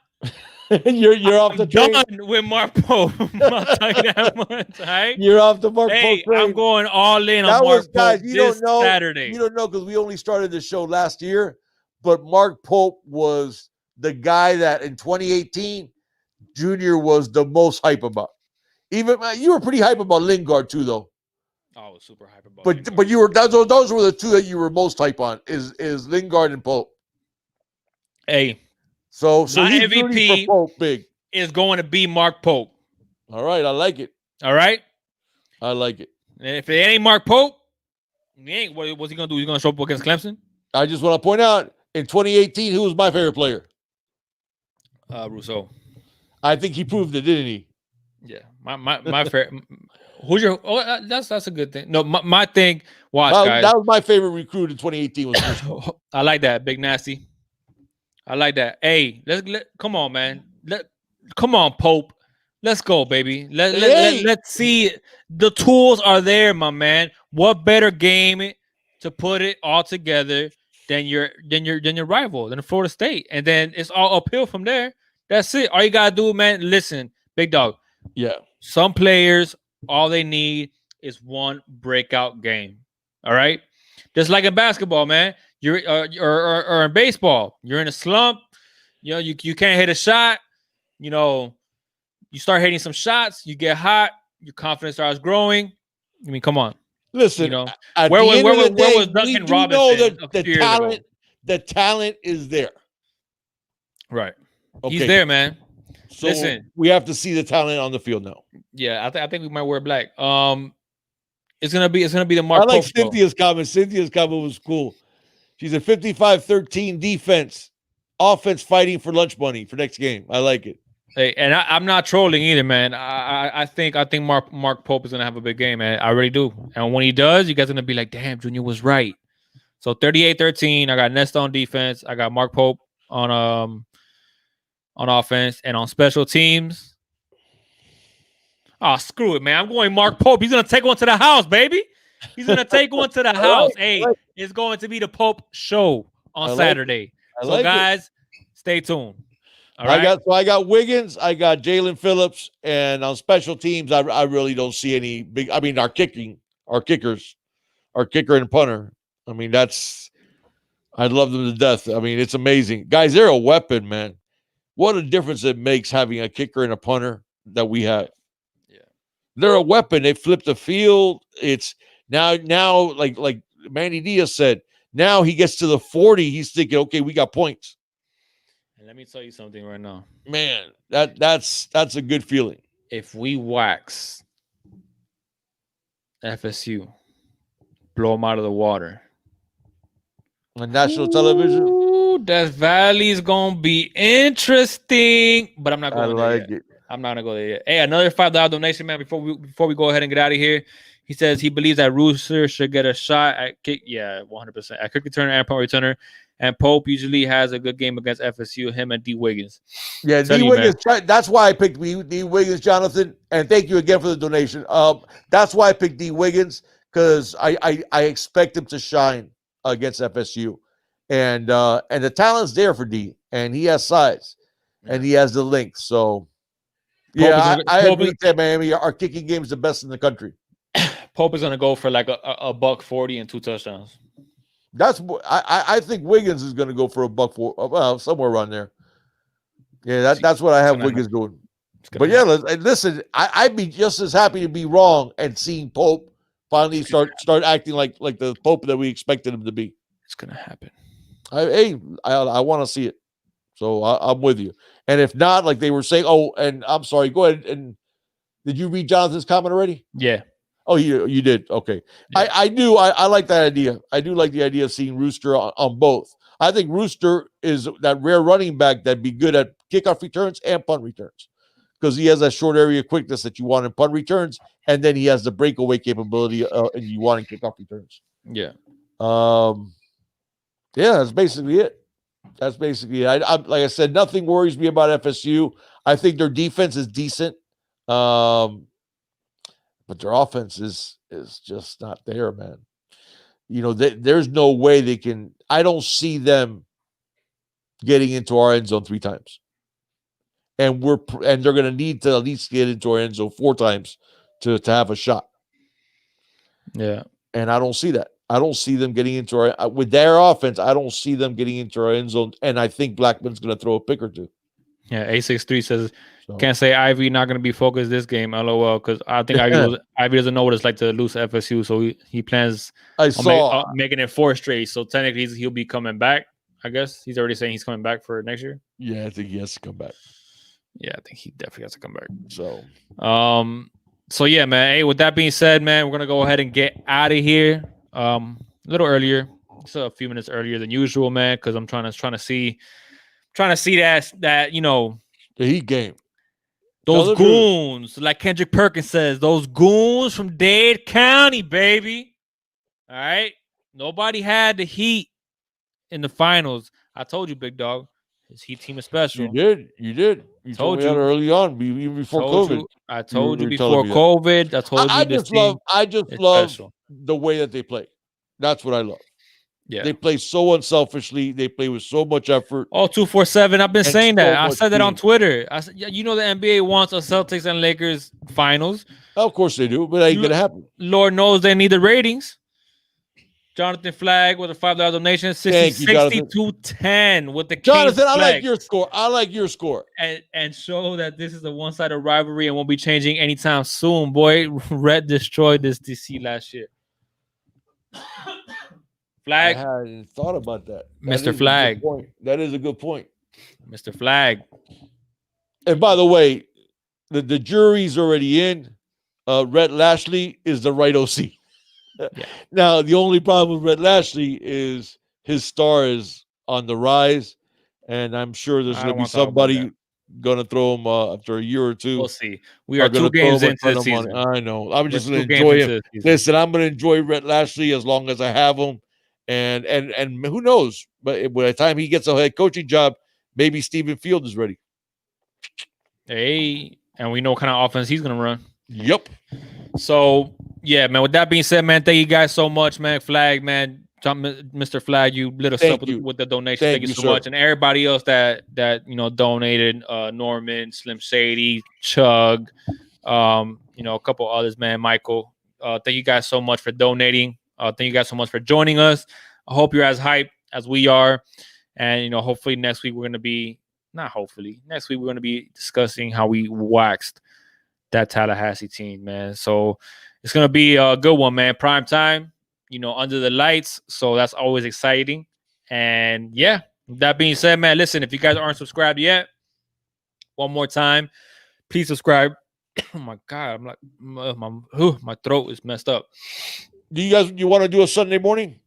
B: you're off the train.
A: Done with Mark Pope. I'll tell you that much. Right?
B: You're off the Mark Pope train.
A: I'm going all in on Mark Pope this Saturday.
B: You don't know because we only started the show last year, but Mark Pope was the guy that in 2018, Junior was the most hype about. Even you were pretty hype about Lingard too, though.
A: I was super hype about.
B: But you were those were the 2 that you were most hype on is Lingard and Pope.
A: Hey,
B: so
A: my
B: he's
A: MVP
B: for Pope big
A: is going to be Mark Pope.
B: All right, I like it.
A: All right,
B: I like it.
A: And if it ain't Mark Pope, what's he gonna do? He's gonna show up against Clemson.
B: I just want to point out in 2018, who was my favorite player?
A: Rousseau.
B: I think he proved it, didn't he?
A: Yeah, my favorite. Who's your? Oh, that's a good thing. No, my thing. Watch, guys.
B: That was my favorite recruit in 2018. Was
A: I like that, Big Nasty. I like that. Hey, come on, man. Come on, Pope. Let's go, baby. Let's see. The tools are there, my man. What better game to put it all together than your rival, than Florida State, and then it's all uphill from there. That's it. All you gotta do, man. Listen, big dog.
B: Yeah.
A: Some players, all they need is one breakout game. All right, just like in basketball, man. You're or in baseball, you're in a slump. You know, you can't hit a shot. You know, you start hitting some shots. You get hot. Your confidence starts growing. I mean, come on.
B: Listen,
A: You know,
B: at
A: where
B: the
A: was
B: end of the day,
A: was
B: we
A: Duncan
B: do
A: Robinson
B: know that
A: a few years ago?
B: the talent is there.
A: Right.
B: Okay.
A: He's there, man.
B: So
A: Listen,
B: we have to see the talent on the field now.
A: yeah, I think we might wear black. It's gonna be the Mark
B: I like
A: Pope show.
B: Cynthia's comment. Cynthia's comment was cool. She's a 55-13 defense, offense fighting for lunch money for next game. I like it.
A: Hey, and I'm not trolling either, man. I think Mark Pope is gonna have a big game, man. I really do. And when he does, you guys are gonna be like, damn, Junior was right. So 38-13. I got Nesta on defense. I got Mark Pope on offense and on special teams. Oh, screw it, man. I'm going Mark Pope. He's gonna take one to the house, baby. He's gonna take one to the house. Hey, it's going to be the Pope show on Saturday. So guys, stay tuned. All right.
B: I got Wiggins, I got Jalen Phillips, and on special teams, I really don't see any big. I mean, our kickers, our kicker and punter. I mean, I love them to death. I mean, it's amazing, guys. They're a weapon, man. What a difference it makes having a kicker and a punter that we have.
A: Yeah,
B: they're a weapon. They flip the field. It's now like Manny Diaz said. Now he gets to the 40. He's thinking, okay, we got points.
A: and let me tell you something right now,
B: man. That's a good feeling.
A: If we wax FSU, blow them out of the water
B: on national television,
A: that Valley's gonna be interesting. But I'm not going there yet. I'm not gonna go there yet. Hey, another $5 donation, man. Before we go ahead and get out of here, he says he believes that Rooster should get a shot at kick. Yeah, 100% at kick returner and punt returner. And Pope usually has a good game against FSU. Him and D Wiggins.
B: Yeah, D Wiggins. That's why I picked D Wiggins, Jonathan. And thank you again for the donation. That's why I picked D Wiggins, because I expect him to shine against FSU, and the talent's there for D, and he has size, and he has the length. So yeah, I agree with that, Miami. Our kicking game is the best in the country.
A: Pope is gonna go for like a $140 and 2 touchdowns.
B: That's I think Wiggins is gonna go for a $140, well, somewhere around there. Yeah, that's what I have Wiggins doing. But yeah, listen, I'd be just as happy to be wrong and seeing Pope finally start acting like the Pope that we expected him to be.
A: It's gonna happen.
B: I want to see it, so I'm with you. And if not, like they were saying, and I'm sorry, go ahead. And did you read Jonathan's comment already?
A: Yeah.
B: Oh, you did. Okay. Yeah. I like that idea. I do like the idea of seeing Rooster on both. I think Rooster is that rare running back that'd be good at kickoff returns and punt returns, because he has that short area quickness that you want in punt returns, and then he has the breakaway capability and you want in kickoff returns.
A: Yeah.
B: Yeah, that's basically it. That's basically it. I like I said, nothing worries me about FSU. I think their defense is decent. But their offense is just not there, man. You know, there's no way they can. I don't see them getting into our end zone 3 times, and they're going to need to at least get into our end zone 4 times to have a shot.
A: Yeah, and
B: I don't see that. I don't see them getting into our with their offense. I don't see them getting into our end zone, and I think Blackman's going to throw a pick or 2.
A: Yeah, A63 says. Can't say Ivy not going to be focused this game, LOL, because I think Ivy doesn't know what it's like to lose FSU, so he plans making it 4 straight. So technically, he'll be coming back. I guess he's already saying he's coming back for next year.
B: Yeah, I think he has to come back.
A: Yeah, I think he definitely has to come back.
B: So
A: yeah, man. Hey, with that being said, man, we're gonna go ahead and get out of here. A little earlier, so a few minutes earlier than usual, man, because I'm trying to see that the
B: Heat game.
A: Those goons, like Kendrick Perkins says, those goons from Dade County, baby. All right. Nobody had the Heat in the finals. I told you, big dog. His Heat team is special.
B: You did. You told me that early on, even before COVID.
A: I told you
B: were
A: before
B: telling me that.
A: COVID. I told you
B: I
A: this
B: just
A: team
B: love
A: special.
B: the way that they play. That's what I love.
A: Yeah.
B: They play so unselfishly. They play with so much effort.
A: Oh, 247. I've been
B: And
A: saying
B: so
A: that. I
B: much
A: said that on
B: team.
A: Twitter. I said, you know, the NBA wants a Celtics and Lakers finals.
B: Of course they do, but that ain't gonna happen.
A: Lord knows they need the ratings. Jonathan Flagg with a $5 donation, 60-10 with the
B: Jonathan,
A: Kings
B: I
A: flag.
B: like your score. I like your score.
A: And show that this is a one-sided rivalry and won't be changing anytime soon. Boy, Red destroyed this DC last year. Flag.
B: I hadn't thought about that.
A: Mr. Flag.
B: That is a good point.
A: Mr. Flag.
B: And by the way, the jury's already in. Rhett Lashley is the right OC.
A: Yeah.
B: Now, the only problem with Rhett Lashley is his star is on the rise, and I'm sure there's going to be somebody going to throw him after a year or two.
A: We'll see. We are 2 games into the season.
B: I know. I'm just going to enjoy him. Listen, I'm going to enjoy Rhett Lashley as long as I have him, and who knows? But by the time he gets a head coaching job, maybe Stephen Field is ready.
A: Hey, and we know what kind of offense he's going to run.
B: Yep.
A: So, yeah, man, with that being said, man, thank you guys so much, man. Flag, man. Mr. Flag, you lit us up with the donation. Thank you so much. And everybody else that donated, Norman, Slim Shady, Chug, a couple others, man. Michael. Thank you guys so much for donating. Thank you guys so much for joining us. I hope you're as hyped as we are. And, hopefully next week we're going to be discussing how we waxed that Tallahassee team, man. So it's going to be a good one, man. Prime time, under the lights. So that's always exciting. And yeah, that being said, man, listen, if you guys aren't subscribed yet, one more time, please subscribe. Oh my God. I'm like, my throat is messed up.
B: You want to do a Sunday morning?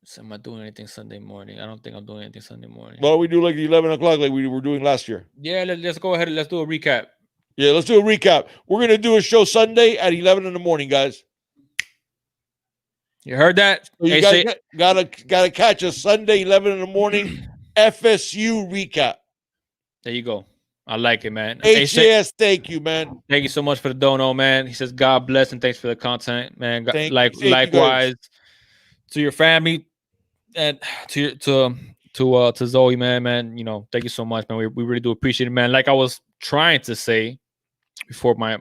A: So am I doing anything Sunday morning? I don't think I'm doing anything Sunday morning.
B: Well, we do like 11 o'clock like we were doing last year.
A: Yeah, let's go ahead and let's do a recap.
B: Yeah, let's do a recap. We're going to do a show Sunday at 11 in the morning, guys.
A: You heard that?
B: So you guys gotta catch us Sunday, 11 in the morning, FSU recap.
A: There you go. I like it, man.
B: HJS, thank you, man.
A: Thank you so much for the dono, man. He says, God bless and thanks for the content, man. Likewise to your family and to Zoe, man. Thank you so much, man. We really do appreciate it, man. Like I was trying to say before I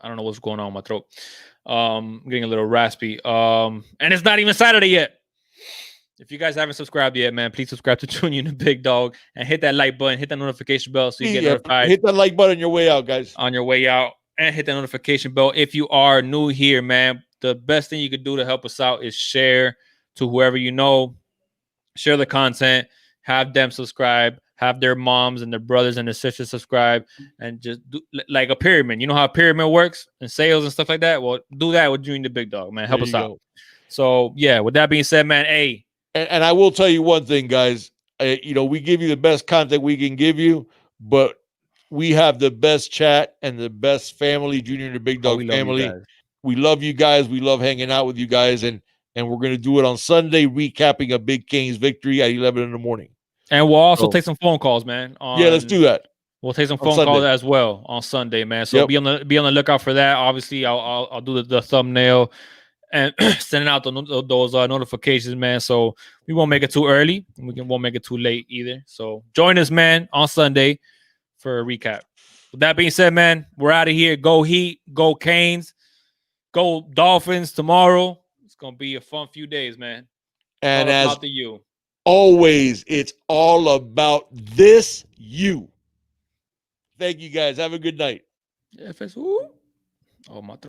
A: don't know what's going on with my throat. I'm getting a little raspy. And it's not even Saturday yet. If you guys haven't subscribed yet, man, please subscribe to Junior and the Big Dog and hit that like button, hit that notification bell so you get notified.
B: Hit that like button on your way out, guys.
A: On your way out, and hit that notification bell. If you are new here, man, the best thing you could do to help us out is share to whoever you know. Share the content, have them subscribe, have their moms and their brothers and their sisters subscribe, and just do like a pyramid. You know how a pyramid works in sales and stuff like that? Well, do that with Junior the Big Dog, man. Help us out. So, yeah, with that being said, man, hey.
B: And I will tell you one thing, guys. We give you the best content we can give you, but we have the best chat and the best family, Junior and the Big Dog family. We love you guys. We love hanging out with you guys. And we're going to do it on Sunday, recapping a big Canes victory at 11 in the morning.
A: And we'll also take some phone calls, man.
B: Yeah, let's do that.
A: We'll take some phone calls as well on Sunday, man. So be on the lookout for that. Obviously, I'll do the thumbnail and sending out those notifications, man. So we won't make it too early. Won't make it too late either. So join us, man, on Sunday for a recap. With that being said, man, we're out of here. Go Heat, go Canes, go Dolphins tomorrow. It's gonna be a fun few days, man.
B: And
A: all
B: as
A: about the you.
B: Always, it's all about this you. Thank you, guys. Have a good night.
A: FSU. Oh, my